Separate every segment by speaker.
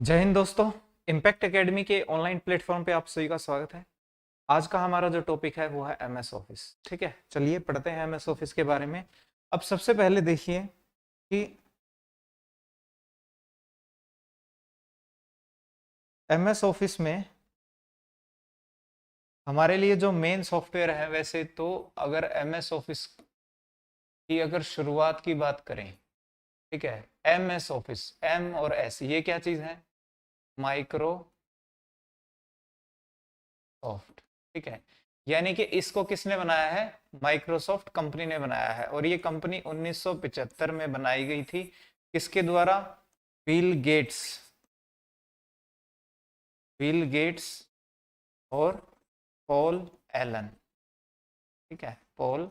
Speaker 1: जय हिंद दोस्तों। Impact academy के ऑनलाइन प्लेटफॉर्म पे आप सभी का स्वागत है। आज का हमारा जो टॉपिक है वो है एमएस ऑफिस। ठीक है, चलिए पढ़ते हैं एमएस ऑफिस के बारे में। अब सबसे पहले देखिए कि एमएस ऑफिस में हमारे लिए जो मेन सॉफ्टवेयर है, वैसे तो अगर एमएस ऑफिस की अगर शुरुआत की बात करें, ठीक है, एमएस ऑफिस, एम और एस ये क्या चीज है? माइक्रोसॉफ्ट। ठीक है, यानी कि इसको किसने बनाया है? माइक्रोसॉफ्ट कंपनी ने बनाया है, और ये कंपनी 1975 में बनाई गई थी। किसके द्वारा? Bill Gates. बिल गेट्स और पॉल एलन। ठीक है, पॉल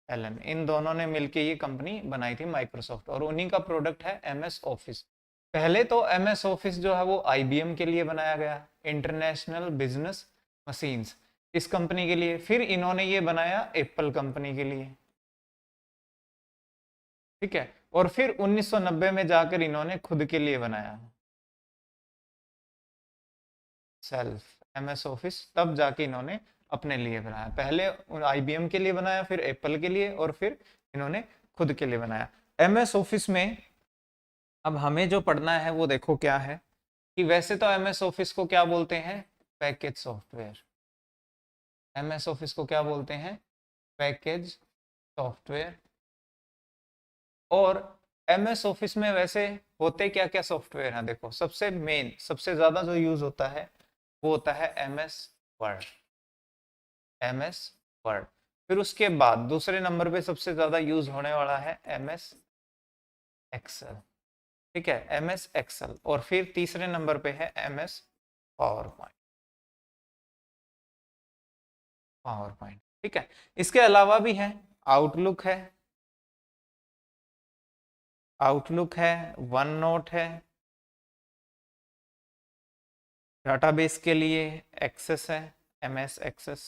Speaker 1: एलन, इन दोनों ने मिलकर ये कंपनी बनाई थी माइक्रोसॉफ्ट, और उन्हीं का प्रोडक्ट है एमएस ऑफिस। पहले तो एमएस ऑफिस जो है वो आईबीएम के लिए बनाया गया, इंटरनेशनल बिजनेस मशीन्स, इस कंपनी के लिए। फिर इन्होंने ये बनाया एप्पल कंपनी के लिए। ठीक है, और फिर 1990 में जाकर इन्होंने खुद के लिए बनाया सेल्फ एमएस ऑफिस। तब जाके इन्होंने अपने लिए बनाया। पहले आईबीएम के लिए बनाया, फिर एप्पल के लिए, और फिर इन्होंने खुद के लिए बनाया एमएस ऑफिस में। अब हमें जो पढ़ना है वो देखो क्या है कि वैसे तो एमएस ऑफिस को क्या बोलते हैं? Package software. एमएस ऑफिस को क्या बोलते हैं? Package software. और एमएस ऑफिस में वैसे होते क्या क्या सॉफ्टवेयर हैं? देखो, सबसे मेन, सबसे ज्यादा जो यूज होता है वो होता है एमएस वर्ड। MS word. फिर उसके बाद दूसरे नंबर पे सबसे ज्यादा यूज होने वाला है एमएस एक्सेल। ठीक है, एमएस एक्सेल। और फिर तीसरे नंबर पे है MS power point. Power point, ठीक है। इसके अलावा भी है, आउटलुक है, आउटलुक है, वन नोट है, डाटाबेस के लिए एक्सेस है, एमएस एक्सेस।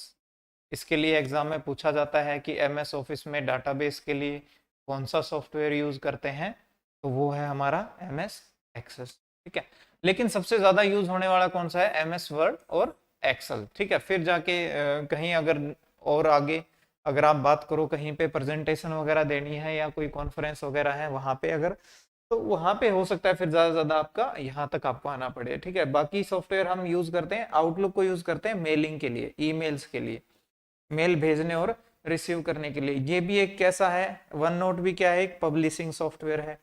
Speaker 1: इसके लिए एग्जाम में पूछा जाता है कि एमएस ऑफिस में डाटाबेस के लिए कौन सा सॉफ्टवेयर यूज करते हैं, तो वो है हमारा एमएस एक्सेस। ठीक है, लेकिन सबसे ज्यादा यूज होने वाला कौन सा है? एमएस वर्ड और एक्सेल। ठीक है, फिर जाके कहीं अगर और आगे अगर आप बात करो, कहीं पे प्रेजेंटेशन वगैरह देनी है या कोई कॉन्फ्रेंस वगैरह है वहां पे, अगर तो वहां पे हो सकता है फिर ज्यादा ज्यादा आपका यहाँ तक आपको आना पड़े। ठीक है, बाकी सॉफ्टवेयर हम यूज करते हैं, आउटलुक को यूज करते हैं मेलिंग के लिए, ईमेल्स के लिए, मेल भेजने और रिसीव करने के लिए। ये भी एक कैसा है? वन नोट भी क्या है? एक पब्लिशिंग सॉफ्टवेयर है।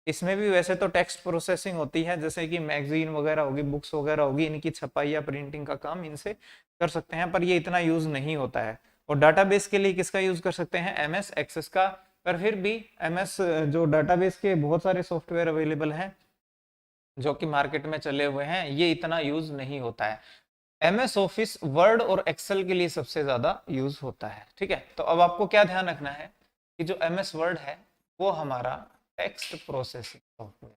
Speaker 1: इसमें भी वैसे तो टेक्स्ट प्रोसेसिंग होती है, जैसे कि मैगजीन वगैरह होगी, बुक्स वगैरह होगी, इनकी छपाई या प्रिंटिंग का काम इनसे कर सकते हैं, पर ये इतना यूज नहीं होता है। और डाटाबेस के लिए किसका यूज कर सकते हैं? एमएस एक्सेस का। पर फिर भी एमएस जो डाटाबेस के बहुत सारे सॉफ्टवेयर अवेलेबल हैं जो कि मार्केट में चले हुए हैं, ये इतना यूज नहीं होता है। एमएस ऑफिस वर्ड और एक्सेल के लिए सबसे ज्यादा यूज होता है। ठीक है, तो अब आपको क्या ध्यान रखना है कि जो एमएस वर्ड है वो हमारा टेक्स्ट प्रोसेसिंग सॉफ्टवेयर।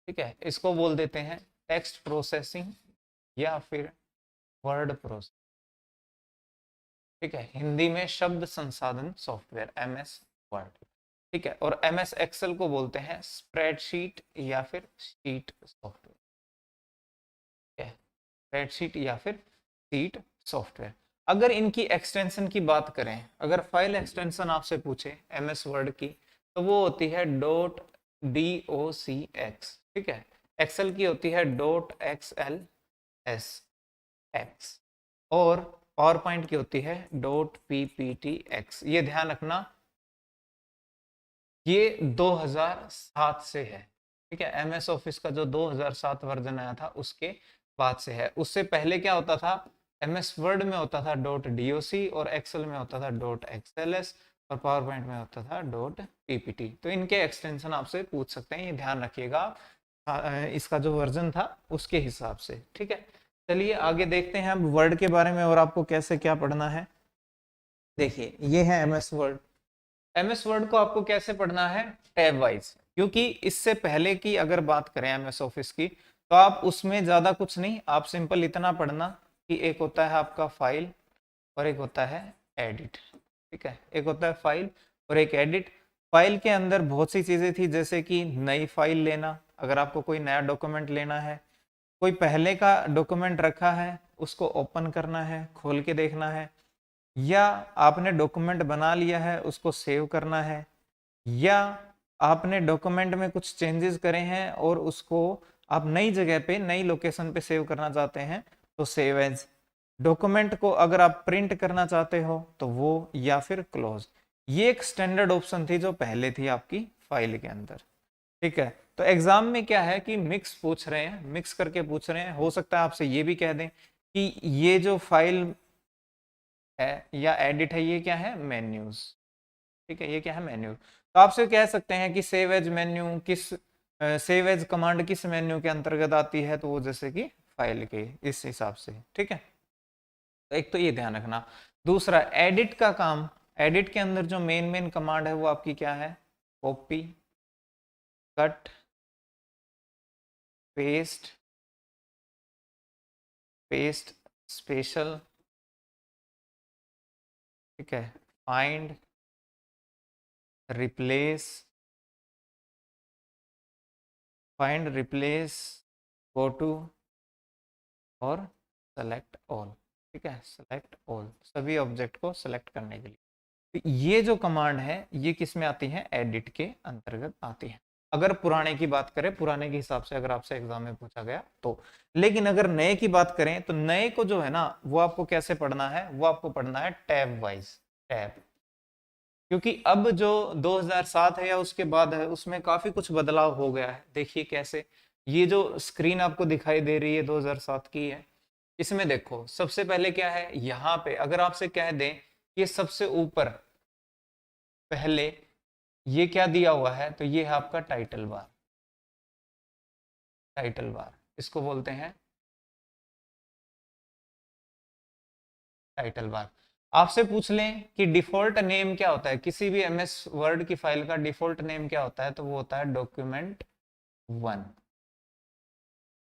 Speaker 1: ठीक है, इसको बोल देते हैं टेक्स्ट प्रोसेसिंग या फिर वर्ड प्रोसेसिंग। ठीक है, हिंदी में शब्द संसाधन सॉफ्टवेयर, एमएस वर्ड। ठीक है, और एमएस एक्सेल को बोलते हैं स्प्रेडशीट या फिर शीट सॉफ्टवेयर। स्प्रेडशीट या फिर शीट सॉफ्टवेयर। अगर इनकी एक्सटेंशन की बात करें, अगर फाइल एक्सटेंशन आपसे पूछे एमएस वर्ड की, तो वो होती है डॉट docx। ठीक है, एक्सेल की होती है डॉट xlsx, और पावर पॉइंट की होती है डॉट pptx। ये ध्यान रखना, ये 2007 से है। ठीक है, एमएस ऑफिस का जो 2007 वर्जन आया था उसके बाद से है। उससे पहले क्या होता था? एमएस वर्ड में होता था डॉट डीओसी, और एक्सेल में होता था डॉट एक्सएलएस, और पावर पॉइंट में होता था डॉट पीपीटी। तो इनके एक्सटेंशन आपसे पूछ सकते हैं, ये ध्यान रखिएगा इसका जो वर्जन था उसके हिसाब से। ठीक है, चलिए आगे देखते हैं अब वर्ड के बारे में और आपको कैसे क्या पढ़ना है। देखिए, ये है एमएस वर्ड। एमएस वर्ड को आपको कैसे पढ़ना है? टैब वाइज, क्योंकि इससे पहले की अगर बात करें एमएस ऑफिस की, तो आप उसमें ज्यादा कुछ नहीं, आप सिंपल इतना पढ़ना कि एक होता है आपका फाइल और एक होता है एडिट। ठीक है, एक होता है फाइल और एक एडिट। फाइल के अंदर बहुत सी चीजें थी, जैसे कि नई फाइल लेना, अगर आपको कोई नया डॉक्यूमेंट लेना है, कोई पहले का डॉक्यूमेंट रखा है उसको ओपन करना है, खोल के देखना है, या आपने डॉक्यूमेंट बना लिया है उसको सेव करना है, या आपने डॉक्यूमेंट में कुछ चेंजेस करे हैं और उसको आप नई जगह पे नई लोकेशन पे सेव करना चाहते हैं तो सेव एज। डॉक्यूमेंट को अगर आप प्रिंट करना चाहते हो तो वो, या फिर क्लोज। ये एक स्टैंडर्ड ऑप्शन थी जो पहले थी आपकी फाइल के अंदर। ठीक है, तो एग्जाम में क्या है कि मिक्स पूछ रहे हैं, मिक्स करके पूछ रहे हैं। हो सकता है आपसे ये भी कह दें कि ये जो फाइल है या एडिट है ये क्या है, मेन्यूज। ठीक है, ये क्या है, मेन्यू। तो आपसे कह सकते हैं कि सेव एज मेन्यू किस, सेव एज कमांड किस मेन्यू के अंतर्गत आती है, तो वो जैसे कि फाइल के इस हिसाब से। ठीक है, तो एक तो ये ध्यान रखना। दूसरा, एडिट का काम, एडिट के अंदर जो मेन मेन कमांड है वो आपकी क्या है, copy, cut, paste, paste special, ठीक है, find, replace, find replace, go to, और सेलेक्ट ऑल। ठीक है, सेलेक्ट ऑल, सभी ऑब्जेक्ट को सेलेक्ट करने के लिए। तो ये जो कमांड है ये किस में आती है, एडिट के अंतर्गत आती है। अगर पुराने की बात करें, पुराने के हिसाब से अगर आपसे एग्जाम में पूछा गया तो। लेकिन अगर नए की बात करें तो नए को जो है ना वो आपको कैसे पढ़ना है, वो आपको पढ़ना है टैब वाइज, टैब। क्योंकि अब जो 2007 है या उसके बाद है उसमें काफी कुछ बदलाव हो गया है। देखिए कैसे, ये जो स्क्रीन आपको दिखाई दे रही है 2007 की है, इसमें देखो सबसे पहले क्या है, यहाँ पे अगर आपसे कह दें कि सबसे ऊपर पहले ये क्या दिया हुआ है, तो ये है आपका टाइटल बार। टाइटल बार इसको बोलते हैं टाइटल बार। आपसे पूछ लें कि डिफॉल्ट नेम क्या होता है, किसी भी एमएस वर्ड की फाइल का डिफॉल्ट नेम क्या होता है, तो वो होता है डॉक्यूमेंट 1।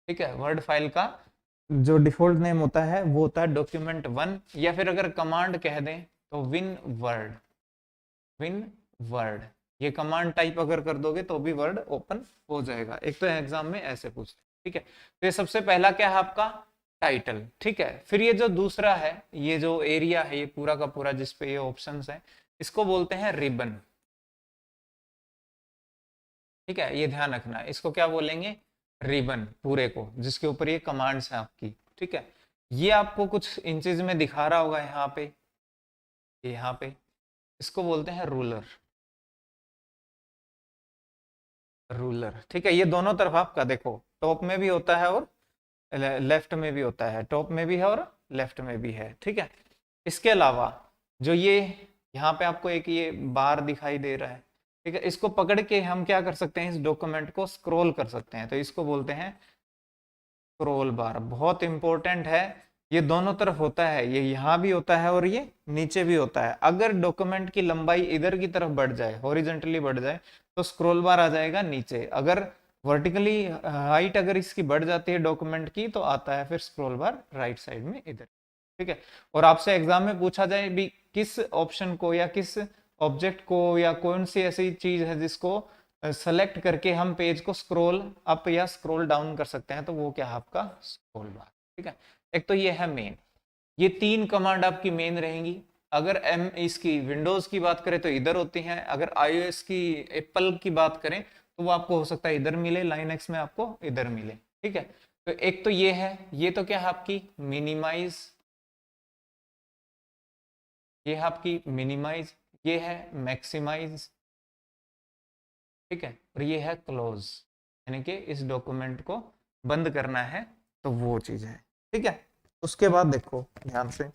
Speaker 1: ठीक है, वर्ड फाइल का जो डिफॉल्ट नेम होता है वो होता है डॉक्यूमेंट 1, या फिर अगर कमांड कह दें तो विन वर्ड, विन वर्ड। ये कमांड टाइप अगर कर दोगे तो भी वर्ड ओपन हो जाएगा। एक तो एग्जाम में ऐसे पूछते हैं। ठीक है, तो ये सबसे पहला क्या है आपका टाइटल। ठीक है, फिर ये जो दूसरा है, ये जो एरिया है, ये पूरा का पूरा जिसपे ये ऑप्शंस है, इसको बोलते हैं रिबन। ठीक है, ये ध्यान रखना, इसको क्या बोलेंगे, रिबन, पूरे को जिसके ऊपर ये कमांड्स है आपकी। ठीक है, ये आपको कुछ इंचेस में दिखा रहा होगा यहाँ पे, यहाँ पे इसको बोलते हैं रूलर, रूलर। ठीक है, ये दोनों तरफ आपका देखो, टॉप में भी होता है और लेफ्ट में भी होता है, टॉप में भी है और लेफ्ट में भी है। ठीक है, इसके अलावा जो ये यहाँ पे आपको एक ये बार दिखाई दे रहा है, ठीक है, इसको पकड़ के हम क्या कर सकते हैं, इस डॉक्यूमेंट को स्क्रॉल कर सकते हैं, तो इसको बोलते हैं स्क्रॉल बार। बहुत इंपॉर्टेंट है, ये दोनों तरफ होता है, ये यहाँ भी होता है और ये नीचे भी होता है। अगर डॉक्यूमेंट की लंबाई इधर की तरफ बढ़ जाए, हॉरिजेंटली बढ़ जाए, तो स्क्रॉल बार आ जाएगा नीचे। अगर वर्टिकली हाइट अगर इसकी बढ़ जाती है डॉक्यूमेंट की, तो आता है फिर स्क्रॉल बार राइट साइड में इधर। ठीक है, और आपसे एग्जाम में पूछा जाए भी किस ऑप्शन को या किस ऑब्जेक्ट को या कौन सी ऐसी चीज है जिसको सेलेक्ट करके हम पेज को स्क्रॉल अप या स्क्रॉल डाउन कर सकते हैं, तो वो क्या है आपका स्क्रॉल बार। ठीक है, एक तो ये है मेन, ये तीन कमांड आपकी मेन रहेंगी। अगर एम इसकी विंडोज की बात करें तो इधर होती हैं, अगर आईओएस की, एप्पल की बात करें तो वो आपको हो सकता है इधर मिले, लाइनक्स में आपको इधर मिले। ठीक है, तो एक तो ये है, ये तो क्या है आपकी मिनिमाइज, ये है आपकी मिनिमाइज, ये है मैक्सिमाइज। ठीक है, और ये है क्लोज, यानी कि इस डॉक्यूमेंट को बंद करना है, तो वो चीज है। ठीक है, उसके बाद देखो ध्यान से,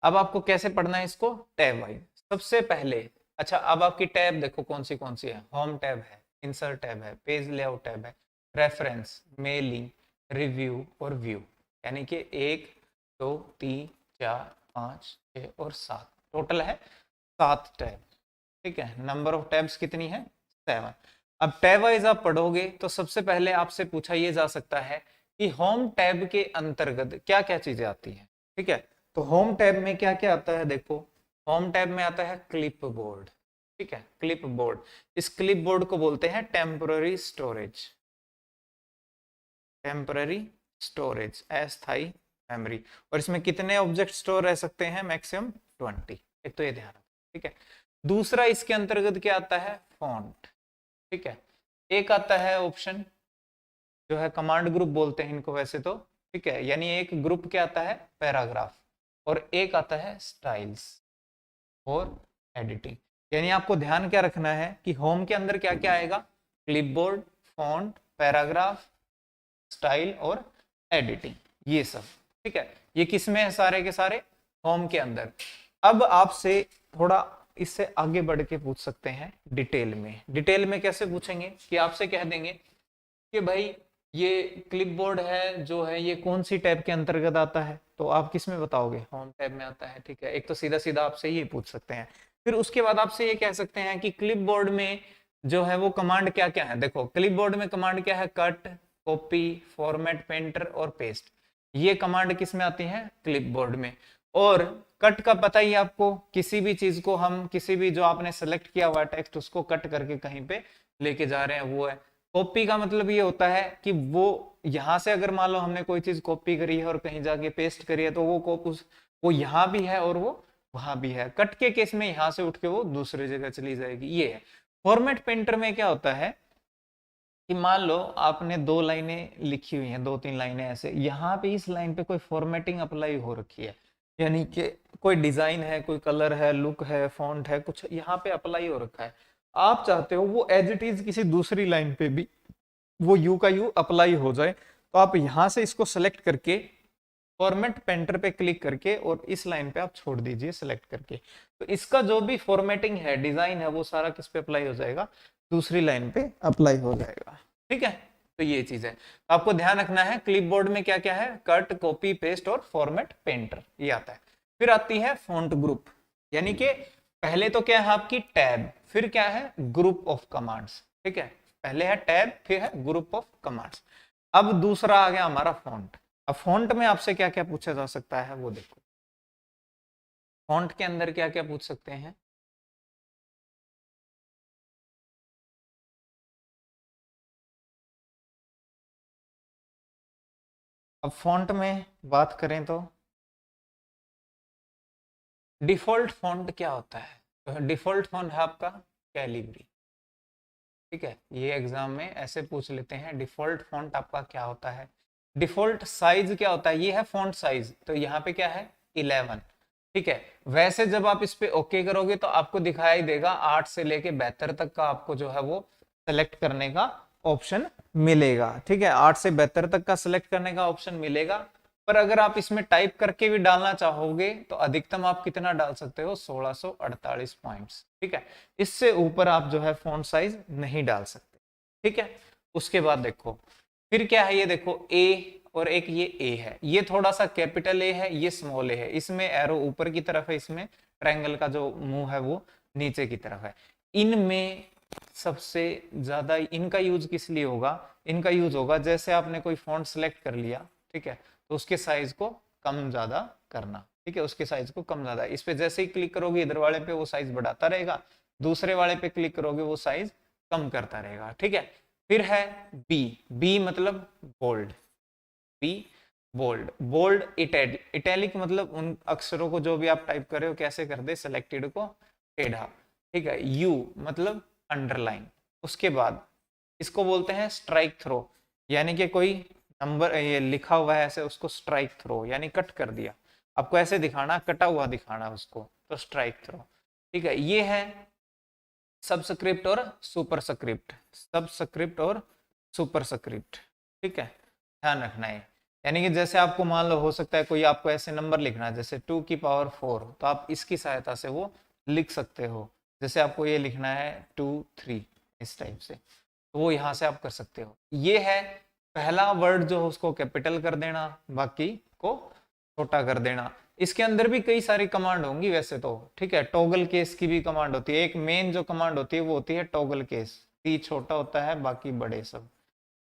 Speaker 1: अब आपको कैसे पढ़ना है इसको, टैब वाइज। सबसे पहले, अच्छा अब आपकी टैब देखो कौन सी है, होम टैब है, इंसर्ट टैब है, पेज लेआउट टैब है, रेफरेंस, मेलिंग, रिव्यू और व्यू। यानी कि 1 2 3 4 5 6 और 7, टोटल है 7 टैब। ठीक है, नंबर ऑफ टैब्स कितनी है, 7। अब टैब वाइज आप पढ़ोगे तो सबसे पहले आपसे पूछा ये जा सकता है कि होम टैब के अंतर्गत क्या क्या चीजें आती हैं। ठीक है, तो होम टैब में क्या क्या आता है, देखो होम टैब में आता है क्लिप बोर्ड। ठीक है, क्लिप बोर्ड। इस क्लिप बोर्ड को बोलते हैं टेम्पररी स्टोरेज, टेम्पररी स्टोरेज, अस्थाई मेमोरी। और इसमें कितने ऑब्जेक्ट स्टोर रह सकते हैं? मैक्सिमम 20। एक तो ये ध्यान रखो, ठीक है। दूसरा इसके अंतर्गत क्या आता है? फॉन्ट, ठीक है। एक आता है ऑप्शन जो है कमांड ग्रुप बोलते हैं इनको वैसे तो, ठीक है। यानी एक ग्रुप क्या आता है? पैराग्राफ। और एक आता है स्टाइल्स और एडिटिंग। यानी आपको ध्यान क्या रखना है कि होम के अंदर क्या क्या आएगा? क्लिपबोर्ड, फॉन्ट, पैराग्राफ, स्टाइल और एडिटिंग, ये सब, ठीक है। ये किस में है? सारे के सारे होम के अंदर। अब आपसे थोड़ा इससे आगे बढ़ के पूछ सकते हैं डिटेल में। डिटेल में कैसे पूछेंगे कि आपसे कह देंगे कि भाई ये क्लिपबोर्ड है जो है ये कौन सी टैब के अंतर्गत आता है? तो आप किस में बताओगे? होम टैब में आता है, ठीक है। एक तो सीधा सीधा आपसे ये पूछ सकते हैं। फिर उसके बाद आपसे ये कह सकते हैं कि क्लिपबोर्ड में जो है वो कमांड क्या क्या है? देखो क्लिपबोर्ड में कमांड क्या है? कट, कॉपी, फॉर्मेट, पेंटर और पेस्ट। ये कमांड किस में आती है? क्लिपबोर्ड में। और कट का पता ही आपको, किसी भी चीज को हम किसी भी जो आपने सेलेक्ट किया हुआ टेक्स्ट उसको कट करके कहीं पे लेके जा रहे हैं, वो है। कॉपी का मतलब ये होता है कि वो यहां से अगर मान लो हमने कोई चीज कॉपी करी है और कहीं जाके पेस्ट करी है तो वो वो यहां भी है और वो वहां भी है। कट के केस में यहां से उठ के वो दूसरी जगह चली जाएगी, ये है। फॉर्मेट पेंटर में क्या होता है कि मान लो आपने 2 लाइनें लिखी हुई हैं, 2-3 लाइनें ऐसे, यहाँ पे इस लाइन पे कोई फॉर्मेटिंग अप्लाई हो रखी है, यानी कि कोई डिजाइन है, कोई कलर है, लुक है, फॉन्ट है, कुछ यहाँ पे अप्लाई हो रखा है। आप चाहते हो वो एज इट इज किसी दूसरी लाइन पे भी वो यू का यू अप्लाई हो जाए, तो आप यहाँ से इसको सेलेक्ट करके फॉर्मेट पेंटर पे क्लिक करके और इस लाइन पे आप छोड़ दीजिए सेलेक्ट करके। तो इसका जो भी फॉर्मेटिंग है, डिजाइन है, वो सारा किस पे अप्लाई हो जाएगा? दूसरी लाइन पे अप्लाई हो जाएगा, ठीक है। तो ये चीज है, तो आपको ध्यान रखना है क्लिपबोर्ड में क्या क्या है? कट, कॉपी, पेस्ट और फॉर्मेट पेंटर, ये आता है। फिर आती है फॉन्ट ग्रुप, यानी कि पहले तो क्या है आपकी टैब, फिर क्या है? ग्रुप ऑफ कमांड्स, ठीक है। पहले है टैब, फिर है ग्रुप ऑफ कमांड्स। अब दूसरा आ गया हमारा फॉन्ट। अब फॉन्ट में आपसे क्या क्या पूछा जा सकता है वो देखो। फॉन्ट के अंदर क्या क्या पूछ सकते हैं? अब फॉन्ट में बात करें तो डिफॉल्ट फॉन्ट क्या होता है? तो डिफॉल्ट फॉन्ट है आपका कैलिब्री, ठीक है। ये एग्जाम में ऐसे पूछ लेते हैं, डिफॉल्ट फॉन्ट आपका क्या होता है। डिफॉल्ट साइज क्या होता है? ये है फॉन्ट साइज, तो यहाँ पे क्या है? 11, ठीक है। वैसे जब आप इस पे ओके करोगे तो आपको दिखाई देगा 8 से लेके 72 तक का आपको जो है वो सेलेक्ट करने का ऑप्शन मिलेगा, ठीक है। 8 से 72 तक का सिलेक्ट करने का ऑप्शन मिलेगा। पर अगर आप इसमें टाइप करके भी डालना चाहोगे तो अधिकतम आप कितना डाल सकते हो? 1648 पॉइंट्स, ठीक है। इससे ऊपर आप जो है फॉन्ट साइज नहीं डाल सकते, ठीक है। उसके बाद देखो फिर क्या है, ये देखो ए और एक ये ए है, ये थोड़ा सा कैपिटल ए है, ये स्मॉल ए है। इसमें एरो ऊपर की तरफ है, इसमें ट्रायंगल का जो मुंह है वो नीचे की तरफ है। इनमें सबसे ज्यादा इनका यूज किस लिए होगा? इनका यूज होगा जैसे आपने कोई फॉन्ट सेलेक्ट कर लिया, ठीक है, तो उसके साइज को कम ज्यादा करना, ठीक है। उसके साइज को कम ज्यादा, इस पे जैसे ही क्लिक करोगे इधर वाले पे वो साइज बढ़ाता रहेगा, दूसरे वाले पे क्लिक करोगे वो साइज कम करता रहेगा, ठीक है। फिर है बी, बी मतलब bold, B bold. Bold italic मतलब उन अक्षरों को जो भी आप टाइप कर रहे हो कैसे कर दे, सेलेक्टेड को टेढ़ा, ठीक है। यू मतलब अंडरलाइन। उसके बाद इसको बोलते हैं स्ट्राइक थ्रो, यानी कि कोई नंबर ये लिखा हुआ है ऐसे, उसको स्ट्राइक थ्रो यानी कट कर दिया, आपको ऐसे दिखाना, कटा हुआ दिखाना उसको, तो स्ट्राइक थ्रो, ठीक है। ये है सबस्क्रिप्ट और सुपरस्क्रिप्ट, सबस्क्रिप्ट और सुपरस्क्रिप्ट, ठीक है। ध्यान रखना है, यानी कि जैसे आपको मान लो हो सकता है कोई आपको ऐसे नंबर लिखना है जैसे 2 की पावर 4, तो आप इसकी सहायता से वो लिख सकते हो। जैसे आपको ये लिखना है 2 3 इस टाइप से, तो वो यहाँ से आप कर सकते हो। ये है पहला वर्ड जो है उसको कैपिटल कर देना, बाकी को छोटा कर देना। इसके अंदर भी कई सारी कमांड होंगी वैसे तो, ठीक है। टॉगल केस की भी कमांड होती है, एक मेन जो कमांड होती है वो होती है टॉगल केस, टी छोटा होता है बाकी बड़े सब,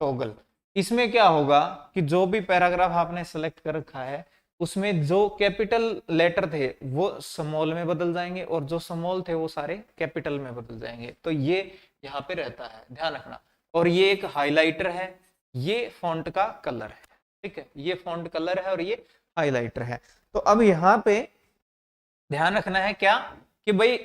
Speaker 1: टॉगल। इसमें क्या होगा कि जो भी पैराग्राफ आपने सेलेक्ट कर रखा है उसमें जो कैपिटल लेटर थे वो स्मॉल में बदल जाएंगे और जो स्मॉल थे वो सारे कैपिटल में बदल जाएंगे। तो ये यहाँ पे रहता है, ध्यान रखना। और ये एक हाइलाइटर है, ये फॉन्ट का कलर है, ठीक है, ये फॉन्ट कलर है और ये हाइलाइटर है। तो अब यहाँ पे ध्यान रखना है क्या कि भाई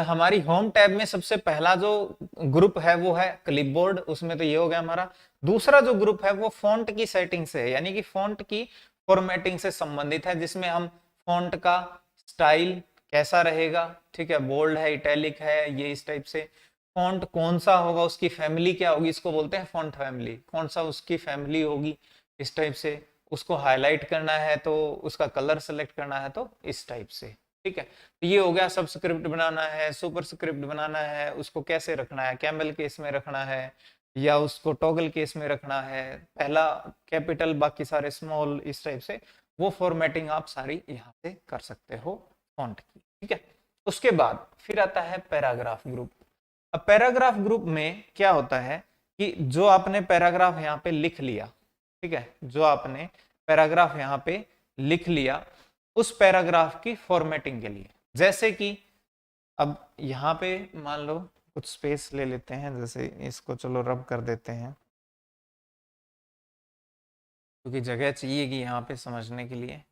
Speaker 1: हमारी होम टैब में सबसे पहला जो ग्रुप है वो है क्लिपबोर्ड, उसमें तो ये हो गया हमारा। दूसरा जो ग्रुप है वो फॉन्ट की सेटिंग से है, यानी कि फॉन्ट की फॉर्मेटिंग से संबंधित है, जिसमें हम फॉन्ट का स्टाइल कैसा रहेगा, ठीक है, बोल्ड है, इटैलिक है, ये इस टाइप से फॉन्ट कौन सा होगा, उसकी फैमिली क्या होगी, इसको बोलते हैं फॉन्ट फैमिली, कौन सा उसकी फैमिली होगी इस टाइप से, उसको हाईलाइट करना है तो उसका कलर सेलेक्ट करना है तो इस टाइप से, ठीक है। तो ये हो गया, सबस्क्रिप्ट बनाना है, सुपरस्क्रिप्ट बनाना है, उसको कैसे रखना है, कैमल केस में रखना है या उसको टॉगल केस में रखना है, पहला कैपिटल बाकी सारे स्मॉल, इस टाइप से वो फॉर्मेटिंग आप सारी यहाँ से कर सकते हो फॉन्ट की, ठीक है। उसके बाद फिर आता है पैराग्राफ ग्रुप। अब पैराग्राफ ग्रुप में क्या होता है कि जो आपने पैराग्राफ यहाँ पे लिख लिया, ठीक है, जो आपने पैराग्राफ यहाँ पे लिख लिया उस पैराग्राफ की फॉर्मेटिंग के लिए, जैसे कि अब यहाँ पे मान लो कुछ स्पेस ले लेते हैं, जैसे इसको चलो रब कर देते हैं क्योंकि जगह चाहिए कि यहाँ पे समझने के लिए।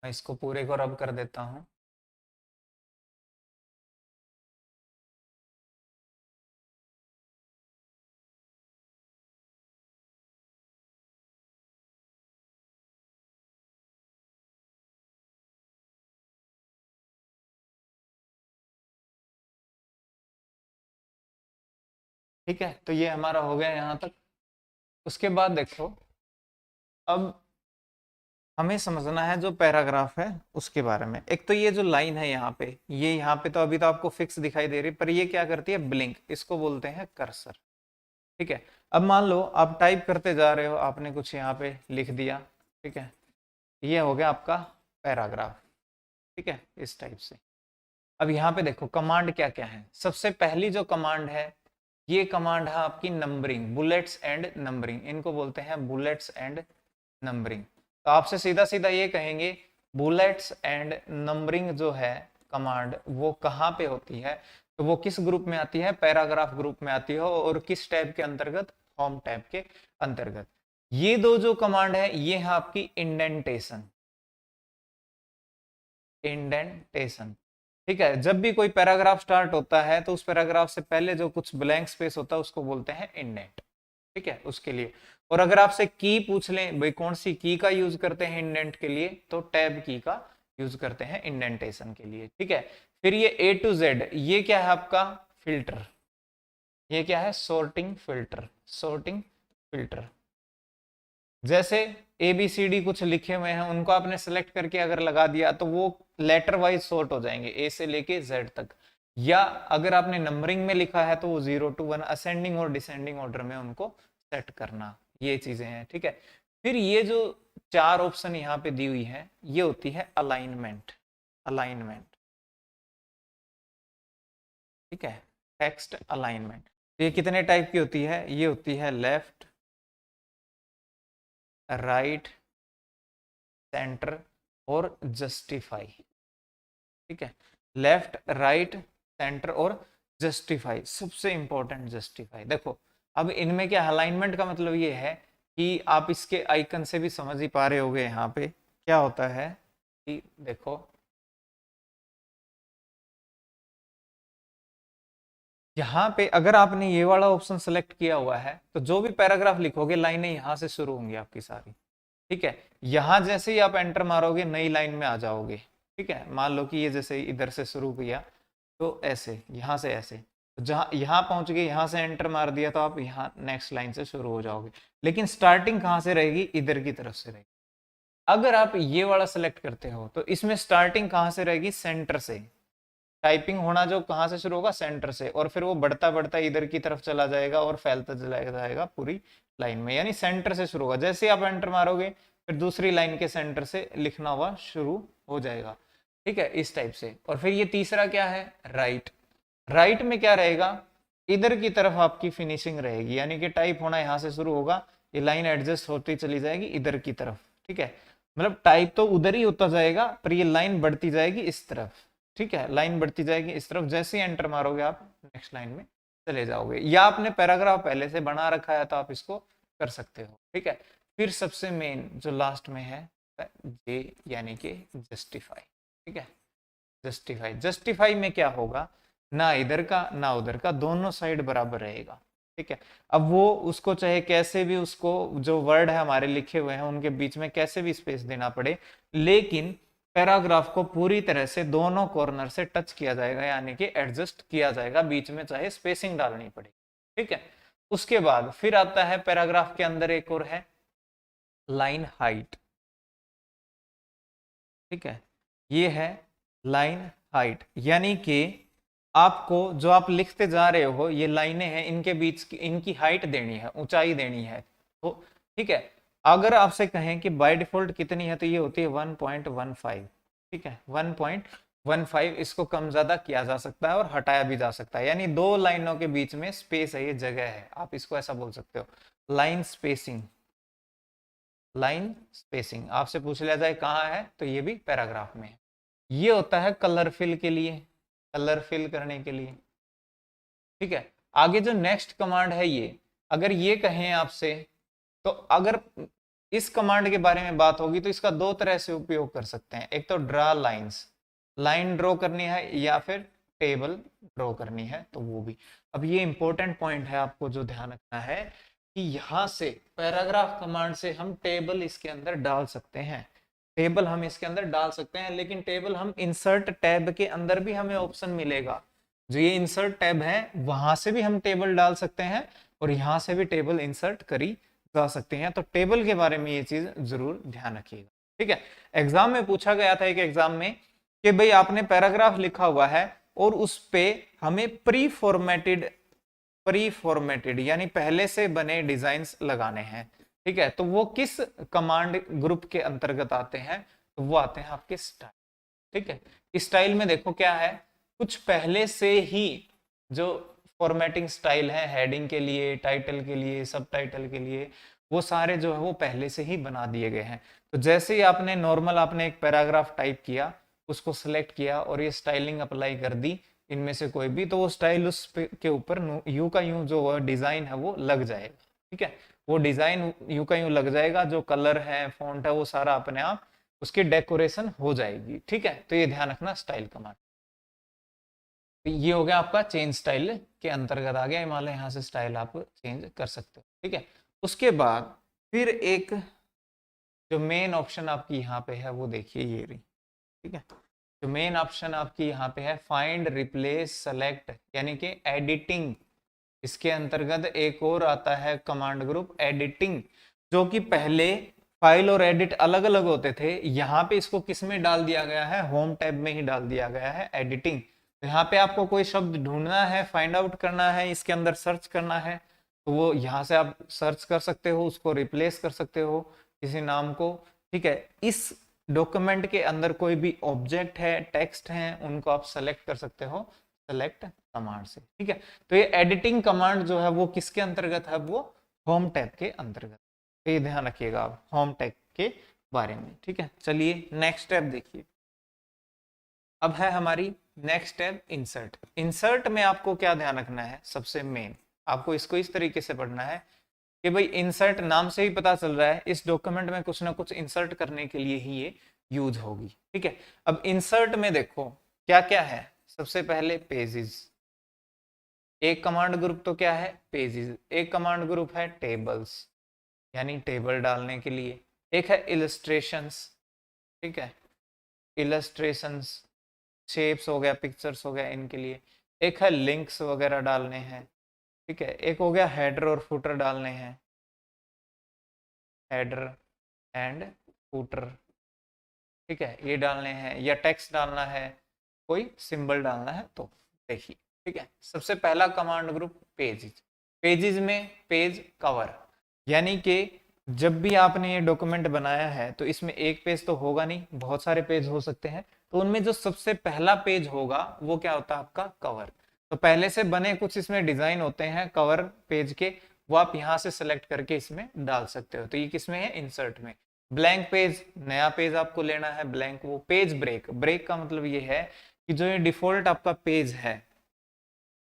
Speaker 1: मैं इसको पूरे को रब कर देता हूँ। ठीक है, तो ये हमारा हो गया यहाँ तक। उसके बाद देखो, अब हमें समझना है जो पैराग्राफ है उसके बारे में। एक तो ये जो लाइन है यहाँ पे, ये यहाँ पे तो अभी तो आपको फिक्स दिखाई दे रही है, पर ये क्या करती है, ब्लिंक, इसको बोलते हैं कर्सर, ठीक है। अब मान लो आप टाइप करते जा रहे हो, आपने कुछ यहाँ पे लिख दिया, ठीक है, ये हो गया आपका पैराग्राफ, ठीक है, इस टाइप से। अब यहाँ पे देखो कमांड क्या क्या है। सबसे पहली जो कमांड है, ये कमांड है आपकी नंबरिंग, बुलेट्स एंड नंबरिंग, इनको बोलते हैं बुलेट्स एंड नंबरिंग। तो आपसे सीधा सीधा ये कहेंगे बुलेट्स एंड नंबरिंग जो है कमांड, वो कहाँ पे होती है, तो वो किस ग्रुप में आती है, पैराग्राफ ग्रुप में आती है, और किस टैब के अंतर्गत, होम टैब के अंतर्गत। ये दो जो कमांड है ये है आपकी इंडेंटेशन, इंडेंटेशन, ठीक है। जब भी कोई पैराग्राफ स्टार्ट होता है तो उस पैराग्राफ से पहले जो कुछ ब्लैंक स्पेस होता है उसको बोलते हैं इंडेंट, ठीक है, उसके लिए। और अगर आपसे की पूछ लें भाई कौन सी की का यूज करते हैं इंडेंट के लिए, तो टैब की का यूज करते हैं इंडेंटेशन के लिए, ठीक है। फिर ये A to Z, ये क्या है आपका फिल्टर, ये क्या है सॉर्टिंग फिल्टर, सॉर्टिंग फिल्टर। जैसे ABCD कुछ लिखे हुए हैं, उनको आपने सेलेक्ट करके अगर लगा दिया तो वो लेटर वाइज सॉर्ट हो जाएंगे, ए से लेके Z तक। या अगर आपने नंबरिंग में लिखा है तो वो 0 to 1 असेंडिंग और डिसेंडिंग ऑर्डर में उनको सेट करना, ये चीजें हैं, ठीक है। फिर ये जो चार ऑप्शन यहाँ पे दी हुई है ये होती है अलाइनमेंट, अलाइनमेंट, ठीक है, टेक्स्ट अलाइनमेंट। ये कितने टाइप की होती है, ये होती है लेफ्ट, राइट, सेंटर और जस्टिफाई, ठीक है। लेफ्ट, राइट, सेंटर और जस्टिफाई, सबसे इंपॉर्टेंट जस्टिफाई। देखो अब इनमें क्या अलाइनमेंट का मतलब ये है कि आप इसके आइकन से भी समझ ही पा रहे होगे, यहाँ पे क्या होता है कि देखो यहाँ पे अगर आपने ये वाला ऑप्शन सेलेक्ट किया हुआ है तो जो भी पैराग्राफ लिखोगे लाइनें यहाँ से शुरू होंगी आपकी सारी, ठीक है। यहाँ जैसे ही आप एंटर मारोगे नई लाइन में आ जाओगे, ठीक है। मान लो कि ये जैसे इधर से शुरू किया तो ऐसे, यहाँ से ऐसे, तो जहाँ यहाँ पहुंच गए, यहाँ से एंटर मार दिया तो आप यहाँ नेक्स्ट लाइन से शुरू हो जाओगे। लेकिन स्टार्टिंग कहाँ से रहेगी, इधर की तरफ से रहेगी। अगर आप ये वाला सेलेक्ट करते हो तो इसमें स्टार्टिंग कहाँ से रहेगी, सेंटर से। टाइपिंग होना जो कहाँ से शुरू होगा, सेंटर से, और फिर वो बढ़ता बढ़ता इधर की तरफ चला जाएगा और फैलता चला जाएगा पूरी लाइन में, यानी सेंटर से शुरू होगा। जैसे आप एंटर मारोगे फिर दूसरी लाइन के सेंटर से लिखना हुआ शुरू हो जाएगा, ठीक है, इस टाइप से। और फिर ये तीसरा क्या है, राइट। राइट में क्या रहेगा, इधर की तरफ आपकी फिनिशिंग रहेगी, यानी कि टाइप होना यहाँ से शुरू होगा, ये लाइन एडजस्ट होती चली जाएगी इधर की तरफ, ठीक है। मतलब टाइप तो उधर ही होता जाएगा, पर ये लाइन बढ़ती जाएगी इस तरफ, ठीक है, लाइन बढ़ती जाएगी इस तरफ। जैसे ही एंटर मारोगे आप नेक्स्ट लाइन में चले जाओगे, या आपने पैराग्राफ पहले से बना रखा है तो आप इसको कर सकते हो, ठीक है। फिर सबसे मेन जो लास्ट में है जे, यानी कि जस्टिफाई, ठीक है। जस्टिफाई, जस्टिफाई में क्या होगा, ना इधर का ना उधर का, दोनों साइड बराबर रहेगा, ठीक है। अब वो उसको चाहे कैसे भी, उसको जो वर्ड है हमारे लिखे हुए हैं उनके बीच में कैसे भी स्पेस देना पड़े, लेकिन पैराग्राफ को पूरी तरह से दोनों कॉर्नर से टच किया जाएगा, यानी कि एडजस्ट किया जाएगा, बीच में चाहे स्पेसिंग डालनी पड़े, ठीक है। उसके बाद फिर आता है पैराग्राफ के अंदर एक और है लाइन हाइट, ठीक है। ये है लाइन हाइट, यानी कि आपको जो आप लिखते जा रहे हो ये लाइनें हैं, इनके बीच की इनकी हाइट देनी है, ऊंचाई देनी है, तो ठीक है। अगर आपसे कहें कि बाय डिफॉल्ट कितनी है तो ये होती है 1.15, ठीक है, 1.15। इसको कम ज्यादा किया जा सकता है और हटाया भी जा सकता है, यानी दो लाइनों के बीच में स्पेस है, ये जगह है, आप इसको ऐसा बोल सकते हो, लाइन स्पेसिंग। लाइन स्पेसिंग आपसे पूछ लिया जाए कहाँ है तो ये भी पैराग्राफ में है। ये होता है कलर फिल के लिए, कलर फिल करने के लिए, ठीक है। आगे जो नेक्स्ट कमांड है ये, अगर ये कहें आपसे, तो अगर इस कमांड के बारे में बात होगी तो इसका दो तरह से उपयोग कर सकते हैं, एक तो ड्रा लाइंस, लाइन ड्रॉ करनी है, या फिर टेबल ड्रॉ करनी है, तो वो भी। अब ये इंपॉर्टेंट पॉइंट है, आपको जो ध्यान रखना है कि यहां से पैराग्राफ कमांड से हम टेबल इसके अंदर डाल सकते हैं, टेबल हम इसके अंदर डाल सकते हैं, लेकिन टेबल हम इंसर्ट टैब के अंदर भी हमें ऑप्शन मिलेगा, जो ये इंसर्ट टैब है वहां से भी हम टेबल डाल सकते हैं, और यहां से भी टेबल इंसर्ट करी जा सकते हैं। तो टेबल के बारे में ये चीज जरूर ध्यान रखिएगा, ठीक है। एग्जाम में पूछा गया था एक एग्जाम में कि भाई आपने पैराग्राफ लिखा हुआ है और उस पे हमें प्री फॉर्मेटेड यानी पहले से बने डिजाइन्स लगाने हैं, ठीक है। तो वो किस कमांड ग्रुप के अंतर्गत आते हैं, तो वो आते हैं आपके स्टाइल, ठीक है। स्टाइल में देखो क्या है, कुछ पहले से ही जो फॉर्मेटिंग स्टाइल है हेडिंग के लिए, टाइटल के लिए, सब टाइटल के लिए, वो सारे जो है वो पहले से ही बना दिए गए हैं। तो जैसे ही आपने नॉर्मल आपने एक पैराग्राफ टाइप किया, उसको सिलेक्ट किया और ये स्टाइलिंग अप्लाई कर दी इनमें से कोई भी, तो वो स्टाइल उस के ऊपर यूं का यूं जो डिजाइन है वो लग जाएगा, ठीक है। वो डिजाइन यूं का यूं लग जाएगा, जो कलर है फॉन्ट है वो सारा अपने आप उसकी डेकोरेशन हो जाएगी, ठीक है। तो ये ध्यान रखना स्टाइल कमांड। ये हो गया आपका चेंज स्टाइल के अंतर्गत आ गया, मान लो यहाँ से स्टाइल आप चेंज कर सकते हो, ठीक है। उसके बाद फिर एक जो मेन ऑप्शन आपकी यहाँ पे है वो देखिए ये रही, ठीक है। जो मेन ऑप्शन आपकी यहाँ पे है फाइंड रिप्लेस सेलेक्ट, यानी कि एडिटिंग। इसके अंतर्गत एक और आता है कमांड ग्रुप एडिटिंग, जो कि पहले फाइल और एडिट अलग अलग होते थे, यहाँ पे इसको किस में डाल दिया गया है, होम टैब में ही डाल दिया गया है एडिटिंग। तो यहाँ पे आपको कोई शब्द ढूंढना है, फाइंड आउट करना है, इसके अंदर सर्च करना है, तो वो यहाँ से आप सर्च कर सकते हो, उसको रिप्लेस कर सकते हो किसी नाम को, ठीक है। इस डॉक्यूमेंट के अंदर कोई भी ऑब्जेक्ट है, टेक्स्ट है, उनको आप सेलेक्ट कर सकते हो सेलेक्ट कमांड से, ठीक है। तो ये एडिटिंग कमांड जो है वो किसके अंतर्गत है, वो होम टैब के अंतर्गत, तो ये ध्यान रखिएगा आप होम टैब के बारे में, ठीक है। चलिए नेक्स्ट टैब देखिए, अब है हमारी नेक्स्ट टैब इंसर्ट। इंसर्ट में आपको क्या ध्यान रखना है, सबसे मेन आपको इसको इस तरीके से पढ़ना है कि भाई इंसर्ट नाम से ही पता चल रहा है इस डॉक्यूमेंट में कुछ ना कुछ इंसर्ट करने के लिए ही ये यूज होगी, ठीक है। अब इंसर्ट में देखो क्या क्या है, सबसे पहले पेजेस, एक कमांड ग्रुप तो क्या है पेजेस, एक कमांड ग्रुप है टेबल्स, यानी टेबल डालने के लिए, एक है इलस्ट्रेशंस, ठीक है, इलस्ट्रेशंस शेप्स हो गया, पिक्चर्स हो गया इनके लिए, एक है लिंक्स वगैरह डालने हैं, ठीक है, एक हो गया हेडर और फुटर डालने हैं, हेडर एंड फुटर, ठीक है, ये डालने हैं, या टेक्स्ट डालना है, कोई सिंबल डालना है, तो देखिए, ठीक है। सबसे पहला कमांड ग्रुप पेजेस, पेजेस में पेज कवर, यानी कि जब भी आपने ये डॉक्यूमेंट बनाया है तो इसमें एक पेज तो होगा नहीं, बहुत सारे पेज हो सकते हैं, तो उनमें जो सबसे पहला पेज होगा वो क्या होता है आपका कवर। तो पहले से बने कुछ इसमें डिजाइन होते हैं कवर पेज के, वो आप यहाँ से सिलेक्ट करके इसमें डाल सकते हो। तो ये किसमें है, इंसर्ट में। ब्लैंक पेज, नया पेज आपको लेना है ब्लैंक। वो पेज ब्रेक, ब्रेक का मतलब ये है कि जो ये डिफॉल्ट आपका पेज है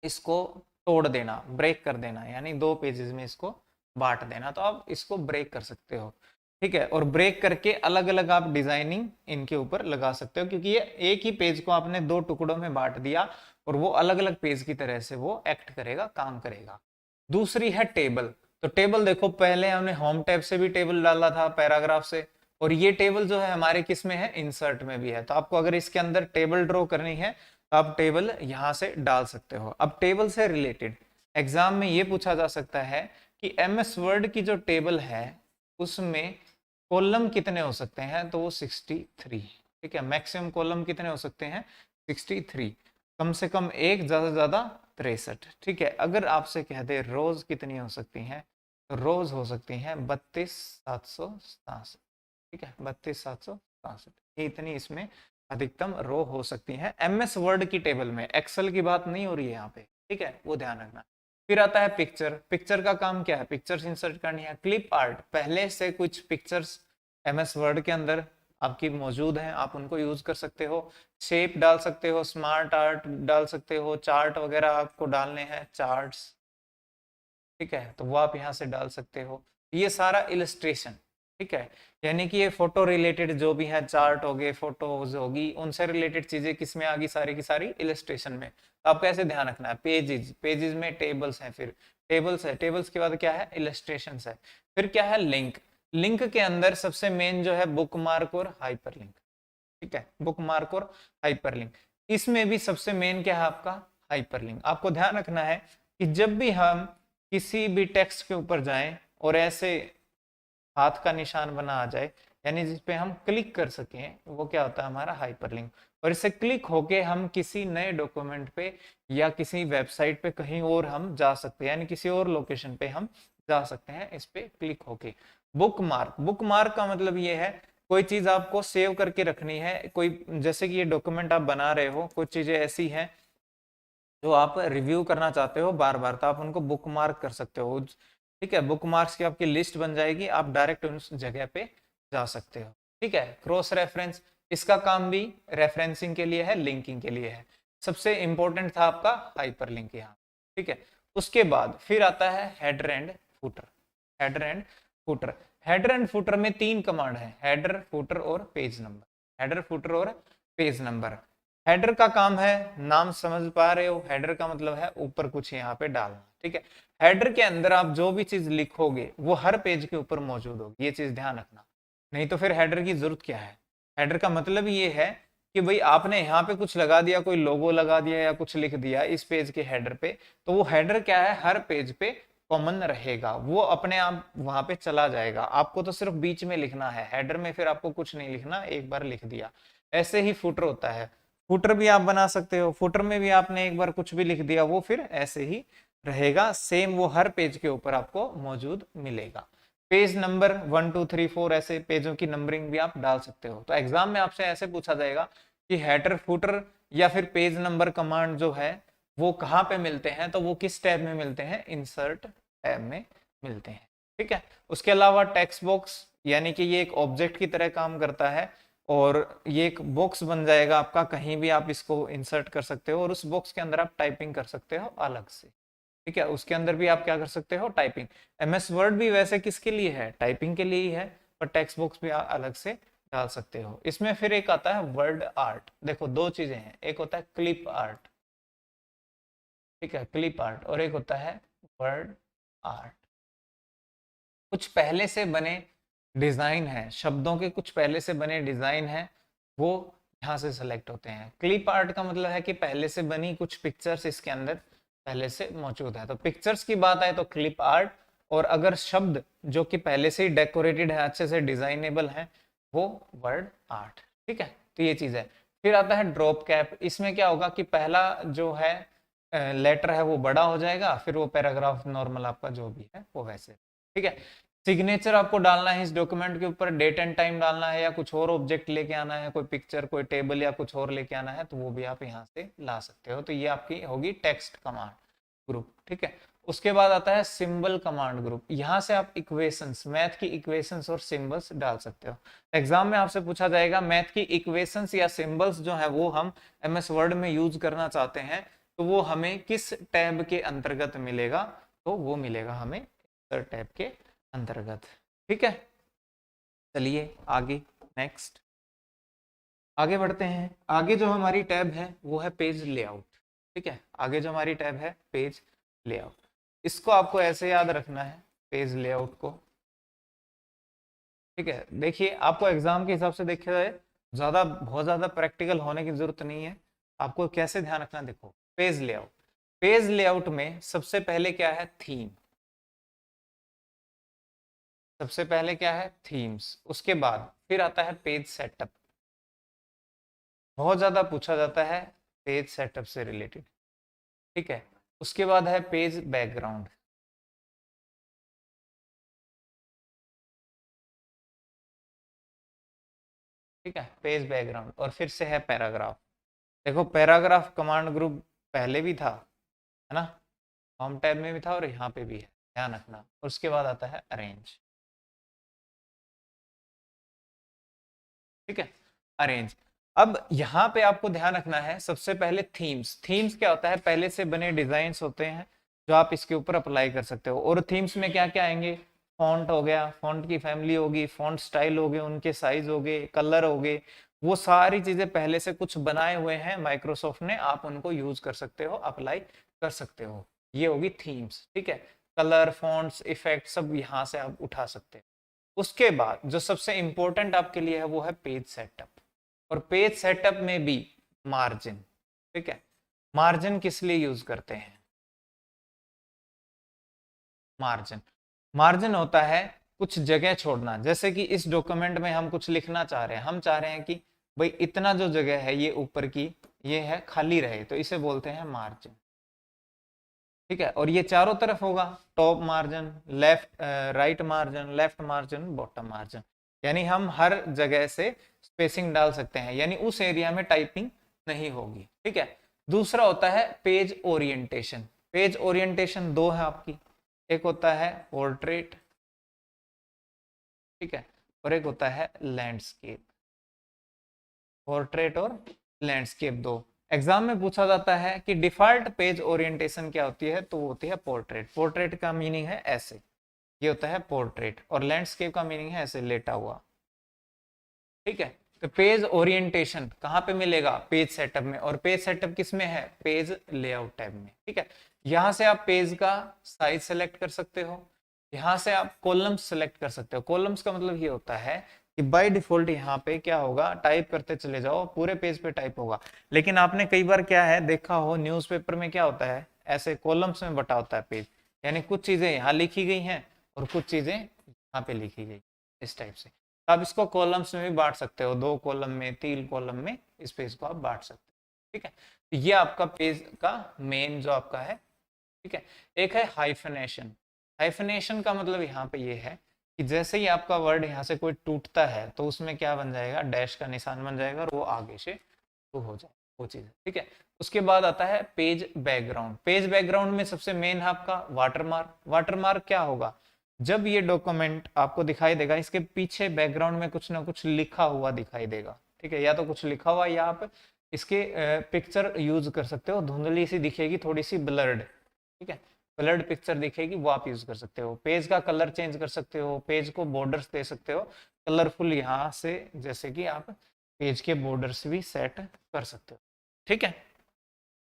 Speaker 1: इसको तोड़ देना, ब्रेक कर देना, यानी दो पेजेस में इसको बांट देना। तो आप इसको ब्रेक कर सकते हो, ठीक है। और ब्रेक करके अलग अलग आप डिजाइनिंग इनके ऊपर लगा सकते हो, क्योंकि ये एक ही पेज को आपने दो टुकड़ों में बांट दिया और वो अलग अलग पेज की तरह से वो एक्ट करेगा, काम करेगा। दूसरी है टेबल। तो टेबल देखो, पहले हमने होम टैब से भी टेबल डाला था पैराग्राफ से, और ये टेबल जो है हमारे किस में है, इंसर्ट में भी है। तो आपको अगर इसके अंदर टेबल ड्रॉ करनी है तो आप टेबल यहां से डाल सकते हो। अब टेबल से रिलेटेड एग्जाम में ये पूछा जा सकता है कि एमएस वर्ड की जो टेबल है उसमें कॉलम कितने हो सकते हैं, तो वो 63, ठीक है। मैक्सिमम कॉलम कितने हो सकते हैं, 63। कम से कम एक, ज्यादा से ज्यादा 63, ठीक है। अगर आपसे कह दे रोज कितनी हो सकती हैं, तो रोज हो सकती हैं 32,767, ठीक है, 32,767। ये इतनी इसमें अधिकतम रो हो सकती हैं एमएस वर्ड की टेबल में। एक्सेल की बात नहीं हो रही है यहाँ पे, ठीक है, वो ध्यान रखना। फिर आता है पिक्चर। पिक्चर का काम क्या है, पिक्चर्स इंसर्ट करनी है। क्लिप आर्ट, पहले से कुछ पिक्चर्स एमएस वर्ड के अंदर आपकी मौजूद हैं, आप उनको यूज कर सकते हो। शेप डाल सकते हो, स्मार्ट आर्ट डाल सकते हो, चार्ट वगैरह आपको डालने हैं, चार्ट्स, ठीक है, तो वो आप यहाँ से डाल सकते हो। ये सारा इलस्ट्रेशन, ठीक है, यानी कि ये फोटो रिलेटेड जो भी है, चार्ट हो गए, फोटोज होगी, उनसे रिलेटेड चीजें किसमें आ गई, सारी की सारी इलस्ट्रेशन में। तो आपको ऐसे ध्यान रखना है। पेजेस, पेजेस में टेबल्स हैं, फिर टेबल्स है, टेबल्स के बाद क्या है, इलस्ट्रेशन है। फिर क्या है, लिंक। लिंक के अंदर सबसे मेन जो है बुक मार्क और हाइपर लिंक, ठीक है, बुक मार्क और हाइपर लिंक। इसमें भी सबसे मेन क्या है आपका, हाइपर लिंक। आपको ध्यान रखना है कि जब भी हम किसी भी टेक्स्ट के ऊपर जाएं और ऐसे हाथ का निशान बना आ जाए, यानी जिसपे हम क्लिक कर सकें, वो क्या होता है, हमारा हाइपरलिंक। और इससे क्लिक होके हम किसी नए डॉक्यूमेंट पे या किसी वेबसाइट पे कहीं और हम जा सकते हैं, यानी किसी और लोकेशन पे हम जा सकते हैं इस पे क्लिक होके। बुक मार्क, बुक मार्क का मतलब ये है कोई चीज आपको सेव करके रखनी है, कोई जैसे कि ये डॉक्यूमेंट आप बना रहे हो, कुछ चीजें ऐसी हैं जो आप रिव्यू करना चाहते हो बार बार, तो आप उनको बुक मार्क कर सकते हो, ठीक है। बुक मार्क्स की आपकी लिस्ट बन जाएगी, आप डायरेक्ट उस जगह पे जा सकते हो, ठीक है। क्रॉस रेफरेंस, इसका काम भी रेफरेंसिंग के लिए है, लिंकिंग के लिए है। सबसे इंपॉर्टेंट था आपका हाइपर लिंक यहाँ, ठीक है। उसके बाद फिर आता है header and footer. Header and footer, header and footer में तीन कमांड है, हेडर, फुटर और पेज नंबर। हेडर, फुटर और पेज नंबर। हेडर का काम है, नाम समझ पा रहे हो, हेडर का मतलब है ऊपर कुछ यहाँ पे डालना, ठीक है। हेडर के अंदर आप जो भी चीज लिखोगे वो हर पेज के ऊपर मौजूद होगी, ये चीज ध्यान रखना। नहीं तो फिर हेडर की जरूरत क्या है। हेडर का मतलब ये है कि भाई आपने यहाँ पे कुछ लगा दिया, कोई लोगो लगा दिया या कुछ लिख दिया इस पेज के हेडर पे, तो वो हेडर क्या है, हर पेज पे कॉमन रहेगा, वो अपने आप वहां पे चला जाएगा। आपको तो सिर्फ बीच में लिखना है, हेडर में फिर आपको कुछ नहीं लिखना, एक बार लिख दिया। ऐसे ही फुटर होता है, फुटर भी आप बना सकते हो, फुटर में भी आपने एक बार कुछ भी लिख दिया, वो फिर ऐसे ही रहेगा, सेम वो हर पेज के ऊपर आपको मौजूद मिलेगा। पेज नंबर 1 2 3 4 ऐसे पेजों की नंबरिंग भी आप डाल सकते हो। तो एग्जाम में आपसे ऐसे पूछा जाएगा कि हेडर, फुटर या फिर पेज नंबर कमांड जो है वो कहाँ पे मिलते हैं, तो वो किस टैब में मिलते हैं, इंसर्ट टैब में मिलते हैं, ठीक है। उसके अलावा टेक्स्ट बॉक्स, यानी कि ये एक ऑब्जेक्ट की तरह काम करता है और ये एक बॉक्स बन जाएगा आपका, कहीं भी आप इसको इंसर्ट कर सकते हो और उस बॉक्स के अंदर आप टाइपिंग कर सकते हो अलग से, ठीक है। उसके अंदर भी आप क्या कर सकते हो, टाइपिंग। एमएस वर्ड भी वैसे किसके लिए है, टाइपिंग के लिए ही है, पर टेक्स्ट बॉक्स भी आप अलग से डाल सकते हो। इसमें फिर एक आता है वर्ड आर्ट। देखो दो चीजें हैं, एक होता है क्लिप आर्ट, ठीक है, क्लिप आर्ट, और एक होता है वर्ड आर्ट। कुछ पहले से बने डिजाइन है, शब्दों के कुछ पहले से बने डिजाइन है, वो यहाँ से सेलेक्ट होते हैं। क्लिप आर्ट का मतलब है कि पहले से बनी कुछ पिक्चर्स इसके अंदर पहले से मौजूद है। तो पिक्चर्स की बात आए तो क्लिप आर्ट, और अगर शब्द जो कि पहले से ही डेकोरेटेड है, अच्छे से डिजाइनेबल है, वो वर्ड आर्ट, ठीक है। तो ये चीज है। फिर आता है ड्रॉप कैप। इसमें क्या होगा कि पहला जो है लेटर है वो बड़ा हो जाएगा, फिर वो पैराग्राफ नॉर्मल आपका जो भी है वो वैसे, ठीक है। सिग्नेचर आपको डालना है इस डॉक्यूमेंट के ऊपर, डेट एंड टाइम डालना है या कुछ और ऑब्जेक्ट लेके आना है, कोई पिक्चर कोई टेबल या कुछ और लेके आना है तो वो भी आप यहाँ से ला सकते हो। तो ये आपकी होगी टेक्स्ट कमांड ग्रुप, ठीक है। उसके बाद आता है सिंबल कमांड ग्रुप। यहाँ से आप इक्वेशंस, मैथ की इक्वेशंस और सिंबल्स डाल सकते हो। एग्जाम में आपसे पूछा जाएगा मैथ की इक्वेशंस या सिंबल्स जो है वो हम MS वर्ड में यूज करना चाहते हैं तो वो हमें किस टैब के अंतर्गत मिलेगा, तो वो मिलेगा हमें टैब के अंतर्गत, ठीक है। चलिए आगे नेक्स्ट आगे बढ़ते हैं। आगे जो हमारी टैब है वो है पेज लेआउट, ठीक है। आगे जो हमारी टैब है पेज लेआउट, इसको आपको ऐसे याद रखना है पेज लेआउट को, ठीक है। देखिए आपको एग्जाम के हिसाब से देखा जाए बहुत ज्यादा प्रैक्टिकल होने की जरूरत नहीं है। आपको कैसे ध्यान रखना, देखो पेज लेआउट, पेज लेआउट में सबसे पहले क्या है, थीम। सबसे पहले क्या है, थीम्स। उसके बाद फिर आता है पेज सेटअप, बहुत ज्यादा पूछा जाता है पेज सेटअप से रिलेटेड, ठीक है। उसके बाद है पेज बैकग्राउंड, ठीक है, पेज बैकग्राउंड। और फिर से है पैराग्राफ। देखो पैराग्राफ कमांड ग्रुप पहले भी था, है ना, होम टैब में भी था और यहाँ पे भी है, ध्यान रखना। उसके बाद आता है अरेंज, ठीक है, अरेंज। अब यहाँ पे आपको ध्यान रखना है सबसे पहले थीम्स। थीम्स क्या होता है, पहले से बने डिजाइन्स होते हैं जो आप इसके ऊपर अप्लाई कर सकते हो। और थीम्स में क्या क्या आएंगे, फॉन्ट हो गया, फॉन्ट की फैमिली होगी, फॉन्ट स्टाइल हो गए, उनके साइज हो गए, कलर हो गए, वो सारी चीजें पहले से कुछ बनाए हुए हैं माइक्रोसॉफ्ट ने, आप उनको यूज कर सकते हो, अप्लाई कर सकते हो। ये होगी थीम्स, ठीक है। कलर, फॉन्ट्स, इफेक्ट सब यहाँ से आप उठा सकते हो। उसके बाद जो सबसे इंपॉर्टेंट आपके लिए है वो है पेज सेटअप। और पेज सेटअप में भी मार्जिन, ठीक है। मार्जिन किस लिए यूज करते हैं, मार्जिन, मार्जिन होता है कुछ जगह छोड़ना। जैसे कि इस डॉक्यूमेंट में हम कुछ लिखना चाह रहे हैं, हम चाह रहे हैं कि भाई इतना जो जगह है ये ऊपर की ये है खाली रहे, तो इसे बोलते हैं मार्जिन, ठीक है। और ये चारों तरफ होगा, top margin, left right margin, left margin, bottom margin, यानी हम हर जगह से स्पेसिंग डाल सकते हैं, यानी उस एरिया में टाइपिंग नहीं होगी, ठीक है। दूसरा होता है पेज ओरिएंटेशन। पेज ओरिएंटेशन दो है आपकी, एक होता है पोर्ट्रेट, ठीक है, और एक होता है लैंडस्केप। पोर्ट्रेट और लैंडस्केप दो। एग्जाम में पूछा जाता है कि डिफॉल्ट पेज ओरिएंटेशन क्या होती है, तो वो होती है पोर्ट्रेट। पोर्ट्रेट का मीनिंग है ऐसे, ये होता है पोर्ट्रेट, और लैंडस्केप का मीनिंग है ऐसे लेटा हुआ, ठीक है। तो पेज ओरिएंटेशन कहाँ पे मिलेगा, पेज सेटअप में। और पेज सेटअप किस में है, पेज लेआउट टैब में, ठीक है। यहाँ से आप पेज का साइज सेलेक्ट कर सकते हो, यहाँ से आप कॉलम्स सेलेक्ट कर सकते हो। कॉलम्स का मतलब ये होता है कि बाय डिफॉल्ट यहाँ पे क्या होगा, टाइप करते चले जाओ, पूरे पेज पे टाइप होगा। लेकिन आपने कई बार क्या है देखा हो, न्यूज़पेपर में क्या होता है, ऐसे कॉलम्स में बटा होता है पेज, यानी कुछ चीजें यहाँ लिखी गई हैं और कुछ चीजें यहाँ पे लिखी गई, इस टाइप से। आप इसको कॉलम्स में भी बांट सकते हो, 2 कॉलम में, 3 कॉलम में इस पेज को आप बांट सकते हो, ठीक है। तो ये आपका पेज का मेन जो आपका है, ठीक है। एक है हाइफनेशन। हाइफनेशन का मतलब यहाँ पे ये है कि जैसे ही आपका वर्ड यहाँ से कोई टूटता है तो उसमें क्या बन जाएगा, डैश का निशान बन जाएगा और वो आगे से शुरू हो जाए वो चीज, ठीक है। उसके बाद आता है पेज बैकग्राउंड। पेज बैकग्राउंड में सबसे मेन है आपका वाटरमार्क। वाटरमार्क क्या होगा, जब ये डॉक्यूमेंट आपको दिखाई देगा इसके पीछे बैकग्राउंड में कुछ ना कुछ लिखा हुआ दिखाई देगा, ठीक है, या तो कुछ लिखा हुआ या आप इसके पिक्चर यूज कर सकते हो, धुंधली सी दिखेगी, थोड़ी सी ब्लर्ड, ठीक है, ब्लर्ड पिक्चर दिखेगी, वो आप यूज कर सकते हो। पेज का कलर चेंज कर सकते हो, पेज को बॉर्डर्स दे सकते हो कलरफुल, यहाँ से जैसे कि आप पेज के बॉर्डर्स भी सेट कर सकते हो, ठीक है।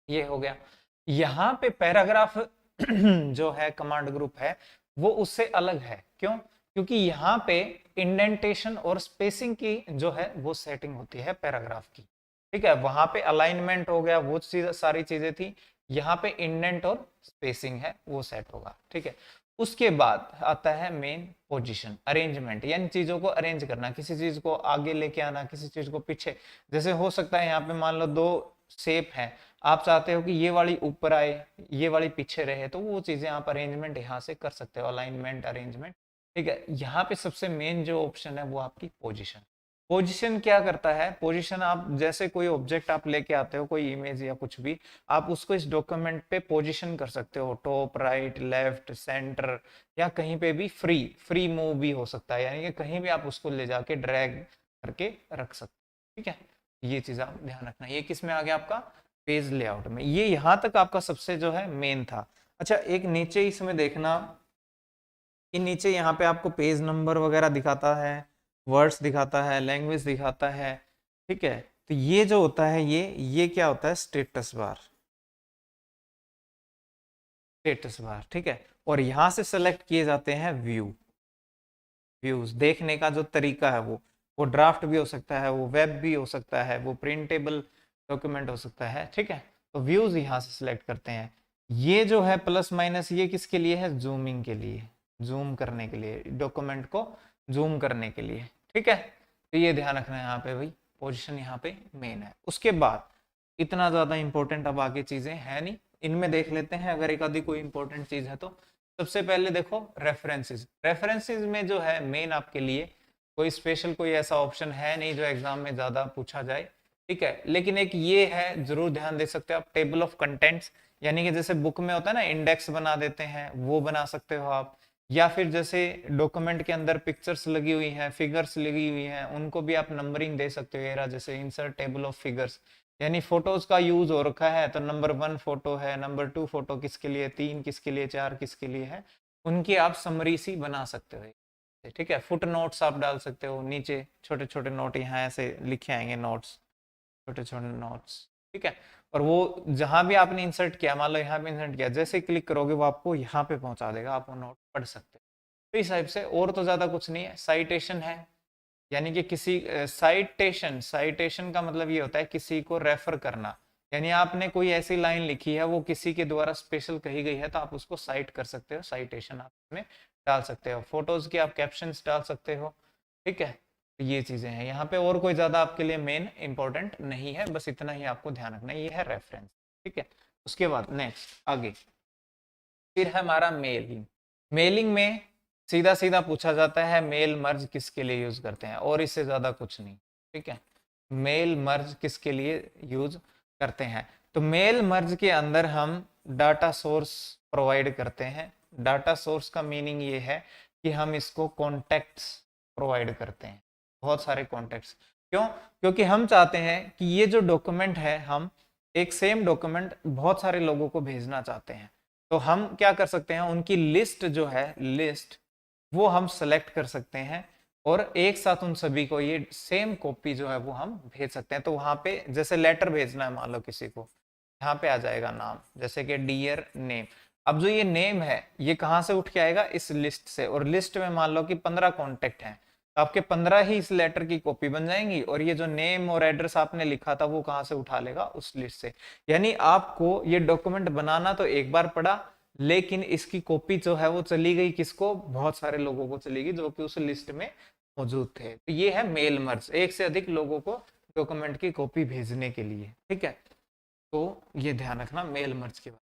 Speaker 1: ये हो गया। यहाँ पे पैराग्राफ जो है कमांड ग्रुप है वो उससे अलग है, क्यों, क्योंकि यहाँ पे इंडेंटेशन और स्पेसिंग की जो है वो सेटिंग होती है पैराग्राफ की, ठीक है। वहां पे अलाइनमेंट हो गया, वो चीज सारी चीजें थी, यहाँ पे इंडेंट और स्पेसिंग है वो सेट होगा, ठीक है। उसके बाद आता है मेन पोजीशन, अरेंजमेंट, यानी चीजों को अरेंज करना, किसी चीज को आगे लेके आना, किसी चीज को पीछे। जैसे हो सकता है यहाँ पे मान लो 2 शेप है, आप चाहते हो कि ये वाली ऊपर आए, ये वाली पीछे रहे, तो वो चीजें आप अरेंजमेंट यहाँ से कर सकते हो, अलाइनमेंट, अरेंजमेंट ठीक है। यहाँ पे सबसे मेन जो ऑप्शन है वो आपकी पोजीशन। पोजीशन क्या करता है? पोजीशन, आप जैसे कोई ऑब्जेक्ट आप लेके आते हो, कोई इमेज या कुछ भी, आप उसको इस डॉक्यूमेंट पे पोजीशन कर सकते हो, टॉप, राइट, लेफ्ट, सेंटर, या कहीं पे भी फ्री फ्री मूव भी हो सकता है, यानी कि कहीं भी आप उसको ले जाके ड्रैग करके रख सकते हो। ठीक है, ये चीज आप ध्यान रखना। ये किस में आ गया आपका? पेज लेआउट में। ये यहाँ तक आपका सबसे जो है मेन था। अच्छा, एक नीचे इसमें देखना कि नीचे यहाँ पे आपको पेज नंबर वगैरह दिखाता है, वर्ड्स दिखाता है, लैंग्वेज दिखाता है। ठीक है, तो ये जो होता है ये क्या होता है? Status bar. स्टेटस बार, ठीक है। और यहाँ से सेलेक्ट किए जाते हैं व्यू। व्यूज देखने का जो तरीका है वो ड्राफ्ट भी हो सकता है, वो वेब भी हो सकता है, वो प्रिंटेबल डॉक्यूमेंट हो सकता है। ठीक है, तो व्यूज यहाँ से सिलेक्ट करते हैं। ये जो है प्लस माइनस, ये किसके लिए है? जूमिंग के लिए, जूम करने के लिए, डॉक्यूमेंट को जूम करने के लिए। ठीक है, तो ये ध्यान रखना है यहाँ पे भाई, पोजीशन यहाँ पे मेन है। उसके बाद इतना ज्यादा इंपॉर्टेंट अब आगे चीजें है नहीं, इनमें देख लेते हैं अगर एक आधी कोई इंपॉर्टेंट चीज है तो। सबसे पहले देखो रेफरेंसेस। रेफरेंसेस में जो है मेन आपके लिए कोई स्पेशल कोई ऐसा ऑप्शन है नहीं जो एग्जाम में ज्यादा पूछा जाए। ठीक है, लेकिन एक ये है, जरूर ध्यान दे सकते हो आप, टेबल ऑफ कंटेंट्स, यानी कि जैसे बुक में होता है ना, इंडेक्स बना देते हैं, वो बना सकते हो आप। या फिर जैसे डॉक्यूमेंट के अंदर पिक्चर्स लगी हुई हैं, फिगर्स लगी हुई हैं, उनको भी आप नंबरिंग दे सकते हो। एरा जैसे इंसर्ट टेबल ऑफ फिगर्स, यानी फोटोज का यूज हो रखा है, तो नंबर 1 फोटो है, नंबर 2 फोटो किसके लिए, 3 किसके लिए, 4 किसके लिए है, उनकी आप समरी सी बना सकते हो। ठीक है, फुट नोट्स आप डाल सकते हो नीचे, छोटे छोटे नोट यहाँ ऐसे लिखे आएंगे, नोट्स, छोटे छोटे नोट्स। ठीक है, और वो जहां भी आपने इंसर्ट किया, मान लो यहाँ पे इंसर्ट किया, जैसे क्लिक करोगे वो आपको यहाँ पे पहुंचा देगा, आप वो नोट पढ़ सकते हो। तो इस टाइप से, और तो ज्यादा कुछ नहीं है। साइटेशन है, यानी कि किसी साइटेशन, साइटेशन का मतलब ये होता है किसी को रेफर करना, यानी आपने कोई ऐसी लाइन लिखी है वो किसी के द्वारा स्पेशल कही गई है, तो आप उसको साइट कर सकते हो, साइटेशन आप इसमें डाल सकते हो। फोटोज की आप कैप्शंस डाल सकते हो। ठीक है, तो ये चीजें हैं यहाँ पे, और कोई ज्यादा आपके लिए मेन इंपॉर्टेंट नहीं है, बस इतना ही आपको ध्यान रखना है, ये है रेफरेंस। ठीक है, उसके बाद नेक्स्ट आगे फिर है हमारा मेलिंग। मेलिंग में सीधा सीधा पूछा जाता है मेल मर्ज किसके लिए यूज करते हैं, और इससे ज्यादा कुछ नहीं। ठीक है, मेल मर्ज किसके लिए यूज करते हैं? तो मेल मर्ज के अंदर हम डाटा सोर्स प्रोवाइड करते हैं। डाटा सोर्स का मीनिंग ये है कि हम इसको कॉन्टेक्ट्स प्रोवाइड करते हैं, बहुत सारे कॉन्टेक्ट्स। क्यों? क्योंकि हम चाहते हैं कि ये जो डॉक्यूमेंट है, हम एक सेम डॉक्यूमेंट बहुत सारे लोगों को भेजना चाहते हैं, तो हम क्या कर सकते हैं, उनकी लिस्ट जो है, लिस्ट वो हम सेलेक्ट कर सकते हैं, और एक साथ उन सभी को ये सेम कॉपी जो है वो हम भेज सकते हैं। तो वहां पे जैसे लेटर भेजना है, मान लो किसी को, यहाँ पे आ जाएगा नाम, जैसे कि डियर नेम। अब जो ये नेम है ये कहाँ से उठ के आएगा? इस लिस्ट से, और लिस्ट में मान लो कि 15 कॉन्टेक्ट हैं, तो आपके 15 ही इस लेटर की कॉपी बन जाएंगी, और ये जो नेम और एड्रेस आपने लिखा था वो कहाँ से उठा लेगा? उस लिस्ट से। यानी आपको ये डॉक्यूमेंट बनाना तो एक बार पड़ा, लेकिन इसकी कॉपी जो है वो चली गई किसको? बहुत सारे लोगों को चली गई जो कि उस लिस्ट में मौजूद थे। तो ये है मेल मर्ज, एक से अधिक लोगों को डॉक्यूमेंट की कॉपी भेजने के लिए। ठीक है, तो ये ध्यान रखना मेल मर्ज के बाद।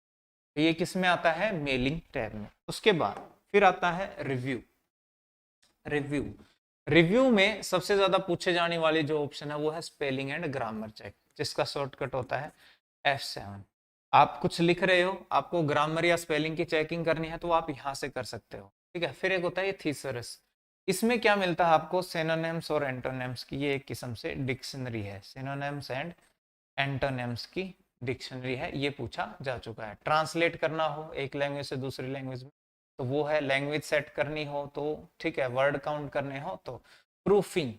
Speaker 1: तो ये किस में आता है? मेलिंग टैब में। उसके बाद फिर आता है रिव्यू। रिव्यू, रिव्यू में सबसे ज्यादा पूछे जाने वाली जो ऑप्शन है वो है स्पेलिंग एंड ग्रामर चेक, जिसका शॉर्टकट होता है F7। आप कुछ लिख रहे हो, आपको ग्रामर या स्पेलिंग की चेकिंग करनी है तो आप यहाँ से कर सकते हो। ठीक है, फिर एक होता है ये थीसरस। इसमें क्या मिलता है आपको? सिनोनिम्स और एंटोनिम्स की ये एक किस्म से डिक्शनरी है। सिनोनिम्स एंड एंटोनिम्स की डिक्शनरी है, ये पूछा जा चुका है। ट्रांसलेट करना हो एक लैंग्वेज से दूसरी लैंग्वेज में तो वो है, लैंग्वेज सेट करनी हो तो, ठीक है, वर्ड काउंट करने हो तो प्रूफिंग।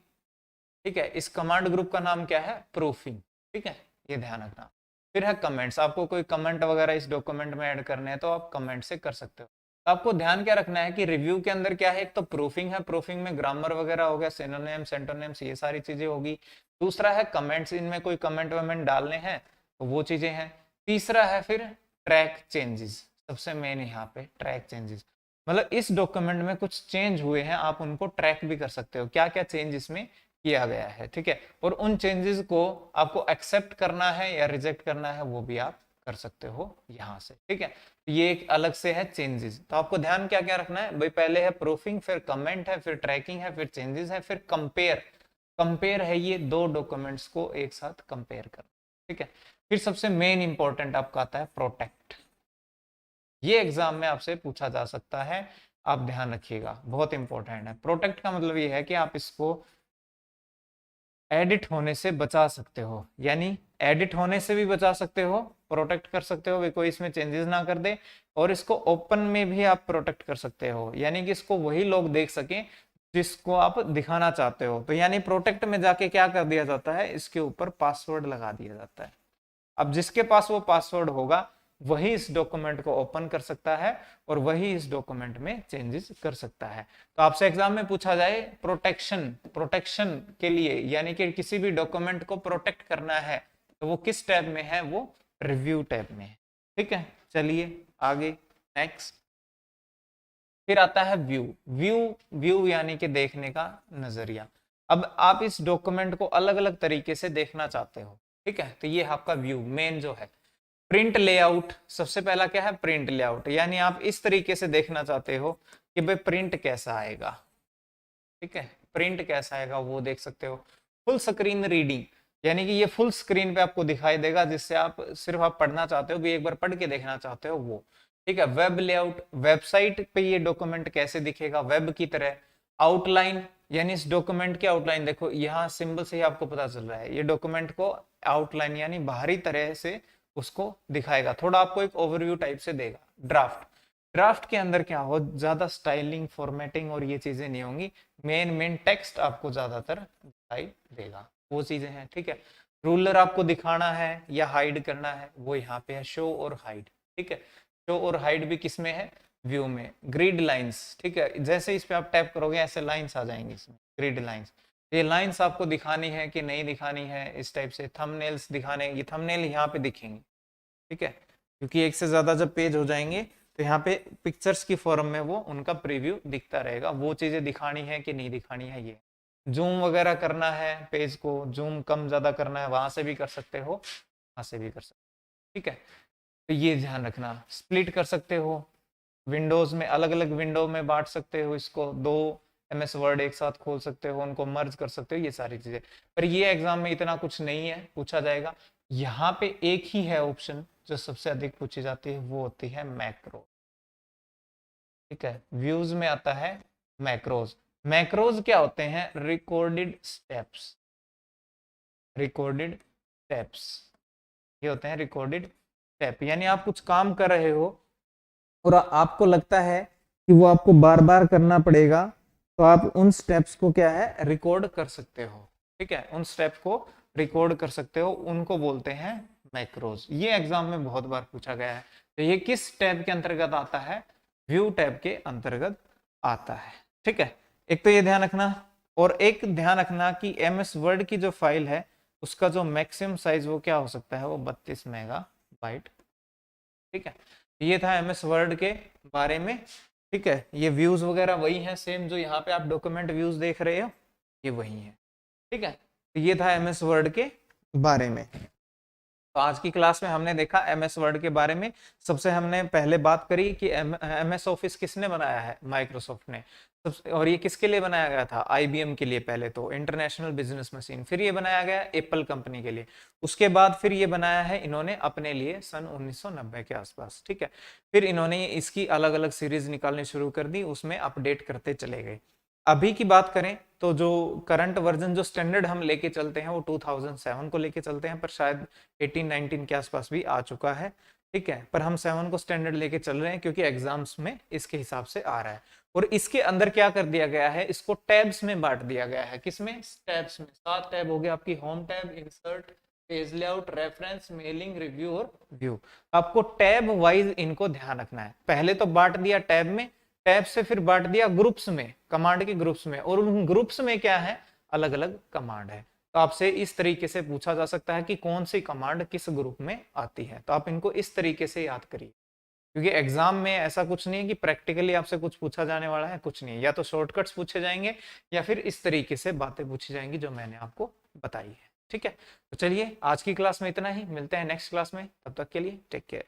Speaker 1: ठीक है, इस कमांड ग्रुप का नाम क्या है? प्रूफिंग। ठीक है, ये ध्यान रखना। फिर है कमेंट्स, आपको कोई कमेंट वगैरह इस डॉक्यूमेंट में ऐड करने हैं तो आप कमेंट से कर सकते हो। तो आपको ध्यान क्या रखना है कि रिव्यू के अंदर क्या है, एक तो प्रूफिंग है, प्रूफिंग में ग्रामर वगैरह हो गया, सिनोनिम्स एंटोनिम्स ये सारी चीजें होगी। दूसरा है कमेंट्स, इनमें कोई कमेंट वमेंट डालने हैं तो वो चीजें हैं। तीसरा है फिर ट्रैक चेंजेस, सबसे मेन यहाँ पे ट्रैक चेंजेस, मतलब इस डॉक्यूमेंट में कुछ चेंज हुए हैं, आप उनको ट्रैक भी कर सकते हो, क्या क्या चेंज इसमें किया गया है। ठीक है, और उन चेंजेस को आपको एक्सेप्ट करना है या रिजेक्ट करना है वो भी आप कर सकते हो यहाँ से, ठीक है। ये एक अलग से है चेंजेस। तो आपको ध्यान क्या क्या रखना है भाई, पहले है प्रूफिंग, फिर कमेंट है, फिर ट्रैकिंग है, फिर चेंजेस है, फिर कंपेयर। कंपेयर है ये दो डॉक्यूमेंट्स को एक साथ कंपेयर कर, ठीक है। फिर सबसे मेन इंपॉर्टेंट आपका आता है प्रोटेक्ट। ये एग्जाम में आपसे पूछा जा सकता है, आप ध्यान रखिएगा, बहुत इंपॉर्टेंट है। प्रोटेक्ट का मतलब ये है कि आप इसको एडिट होने से बचा सकते हो, यानी एडिट होने से भी बचा सकते हो, प्रोटेक्ट कर सकते हो, कोई इसमें चेंजेस ना कर दे। और इसको ओपन में भी आप प्रोटेक्ट कर सकते हो, यानी कि इसको वही लोग देख सकें जिसको आप दिखाना चाहते हो। तो यानी प्रोटेक्ट में जाके क्या कर दिया जाता है, इसके ऊपर पासवर्ड लगा दिया जाता है। अब जिसके पास वो पासवर्ड होगा वही इस डॉक्यूमेंट को ओपन कर सकता है और वही इस डॉक्यूमेंट में चेंजेस कर सकता है। तो आपसे एग्जाम में पूछा जाए प्रोटेक्शन के लिए, यानी कि किसी भी डॉक्यूमेंट को प्रोटेक्ट करना है तो वो किस टैब में है, वो रिव्यू टैब में है, ठीक है। चलिए आगे नेक्स्ट। फिर आता है व्यू। व्यू यानी कि देखने का नजरिया। अब आप इस डॉक्यूमेंट को अलग अलग तरीके से देखना चाहते हो, ठीक है। तो ये आपका व्यू मेन जो है। प्रिंट लेआउट, सबसे पहला क्या है, प्रिंट लेआउट, यानी आप इस तरीके से देखना चाहते हो कि भाई प्रिंट कैसा आएगा, ठीक है। प्रिंट कैसा आएगा वो देख सकते हो। फुल स्क्रीन रीडिंग, यानी कि ये फुल स्क्रीन पे आपको दिखाई देगा, जिससे आप सिर्फ आप पढ़ना चाहते हो भी एक बार पढ़ के देखना चाहते हो वो, ठीक है। वेब लेआउट, वेबसाइट पे ये डॉक्यूमेंट कैसे दिखेगा वेब की तरह। आउटलाइन, यानी इस डॉक्यूमेंट की आउटलाइन, देखो यहाँ सिंबल से ही आपको पता चल रहा है, ये डॉक्यूमेंट को आउटलाइन यानी बाहरी तरह से उसको दिखाएगा, थोड़ा आपको एक ओवरव्यू टाइप से देगा। ड्राफ्ट के अंदर क्या हो, ज्यादा स्टाइलिंग फॉर्मेटिंग और ये चीजें नहीं होंगी, मेन टेक्स्ट आपको ज्यादातर दिखाई देगा, वो चीजें हैं, ठीक है। रूलर आपको दिखाना है या हाइड करना है, वो यहाँ पे है शो और हाइड, ठीक है। शो और हाइड भी किस में है, व्यू में। ग्रिड लाइंस, ठीक है, जैसे इस पे आप टैप करोगे ऐसे लाइंस आ जाएंगी इसमें, ग्रिड लाइंस। ये लाइंस आपको दिखानी है कि नहीं दिखानी है, इस टाइप से। थंबनेल्स दिखाने, ये थंबनेल यहाँ पे दिखेंगे, ठीक है, क्योंकि एक से ज्यादा जब पेज हो जाएंगे तो यहाँ पे पिक्चर्स की फॉर्म में वो उनका प्रीव्यू दिखता रहेगा, वो चीजें दिखानी है कि नहीं दिखानी है। ये जूम वगैरह करना है, पेज को जूम कम ज्यादा करना है, वहां से भी कर सकते हो, वहां से भी कर सकते हो, ठीक है। तो ये ध्यान रखना। स्प्लिट कर सकते हो, विंडोज में अलग अलग विंडो में बांट सकते हो इसको, दो MS वर्ड एक साथ खोल सकते हो, उनको मर्ज कर सकते हो, ये सारी चीजें। पर ये एग्जाम में इतना कुछ नहीं है, पूछा जाएगा। यहाँ पे एक ही है ऑप्शन जो सबसे अधिक पूछी जाती है, वो होती है मैक्रो, ठीक है। व्यूज में आता है मैक्रोज। मैक्रोज क्या होते हैं, रिकॉर्डेड स्टेप्स, रिकॉर्डेड स्टेप्स, ये होते हैं रिकॉर्डेड स्टेप। यानी आप कुछ काम कर रहे हो और आपको लगता है कि वो आपको बार बार करना पड़ेगा, तो आप उन स्टेप्स को क्या है, रिकॉर्ड कर सकते हो, ठीक है। उन स्टेप्स को रिकॉर्ड कर सकते हो, उनको बोलते हैं मैक्रोज। ये एग्जाम में बहुत बार पूछा गया है। तो ये किस टैब के अंतर्गत आता है, व्यू टैब के अंतर्गत आता है, ठीक है। एक तो ये ध्यान रखना, और एक ध्यान रखना कि MS वर्ड की जो फाइल है उसका जो मैक्सिमम साइज वो क्या हो सकता है, वो 32 मेगाबाइट, ठीक है। ये था MS वर्ड के बारे में, ठीक है। ये व्यूज वगैरह वही हैं सेम, जो यहाँ पे आप डॉक्यूमेंट व्यूज देख रहे हो, ये वही है, ठीक है। ये था MS वर्ड के बारे में। तो आज की क्लास में हमने देखा MS वर्ड के बारे में। सबसे हमने पहले बात करी कि MS ऑफिस किसने बनाया है, माइक्रोसॉफ्ट ने। और ये किसके लिए बनाया गया था, IBM के लिए, पहले तो इंटरनेशनल बिजनेस मशीन। फिर ये बनाया गया एप्पल कंपनी के लिए, उसके बाद फिर ये बनाया है इन्होंने अपने लिए सन 1990 के आसपास, ठीक है। फिर इन्होंने इसकी अलग अलग सीरीज निकालनी शुरू कर दी, उसमें अपडेट करते चले गए। अभी की बात करें तो जो करंट वर्जन, जो स्टैंडर्ड हम लेके चलते हैं वो 2007 को लेके चलते हैं, पर शायद 18-19 के आसपास भी आ चुका है, ठीक है। पर हम 7 को स्टैंडर्ड लेके चल रहे हैं क्योंकि एग्जाम्स में इसके हिसाब से आ रहा है। और इसके अंदर क्या कर दिया गया है, इसको टैब्स में बांट दिया गया है। किसमें, टैब्स में। 7 टैब हो गए आपकी, home tab, insert, page layout, reference, mailing, review और व्यू। आपको टैब वाइज इनको ध्यान रखना है। पहले तो बांट दिया टैब में, टैब से फिर बांट दिया ग्रुप्स में, कमांड के ग्रुप्स में, और उन ग्रुप्स में क्या है, अलग अलग कमांड है। तो आपसे इस तरीके से पूछा जा सकता है कि कौन सी कमांड किस ग्रुप में आती है, तो आप इनको इस तरीके से याद करिए, क्योंकि एग्जाम में ऐसा कुछ नहीं है कि प्रैक्टिकली आपसे कुछ पूछा जाने वाला है, कुछ नहीं है। या तो शॉर्टकट्स पूछे जाएंगे या फिर इस तरीके से बातें पूछी जाएंगी जो मैंने आपको बताई है। ठीक है, तो चलिए आज की क्लास में इतना ही, मिलते हैं नेक्स्ट क्लास में, तब तक के लिए टेक केयर।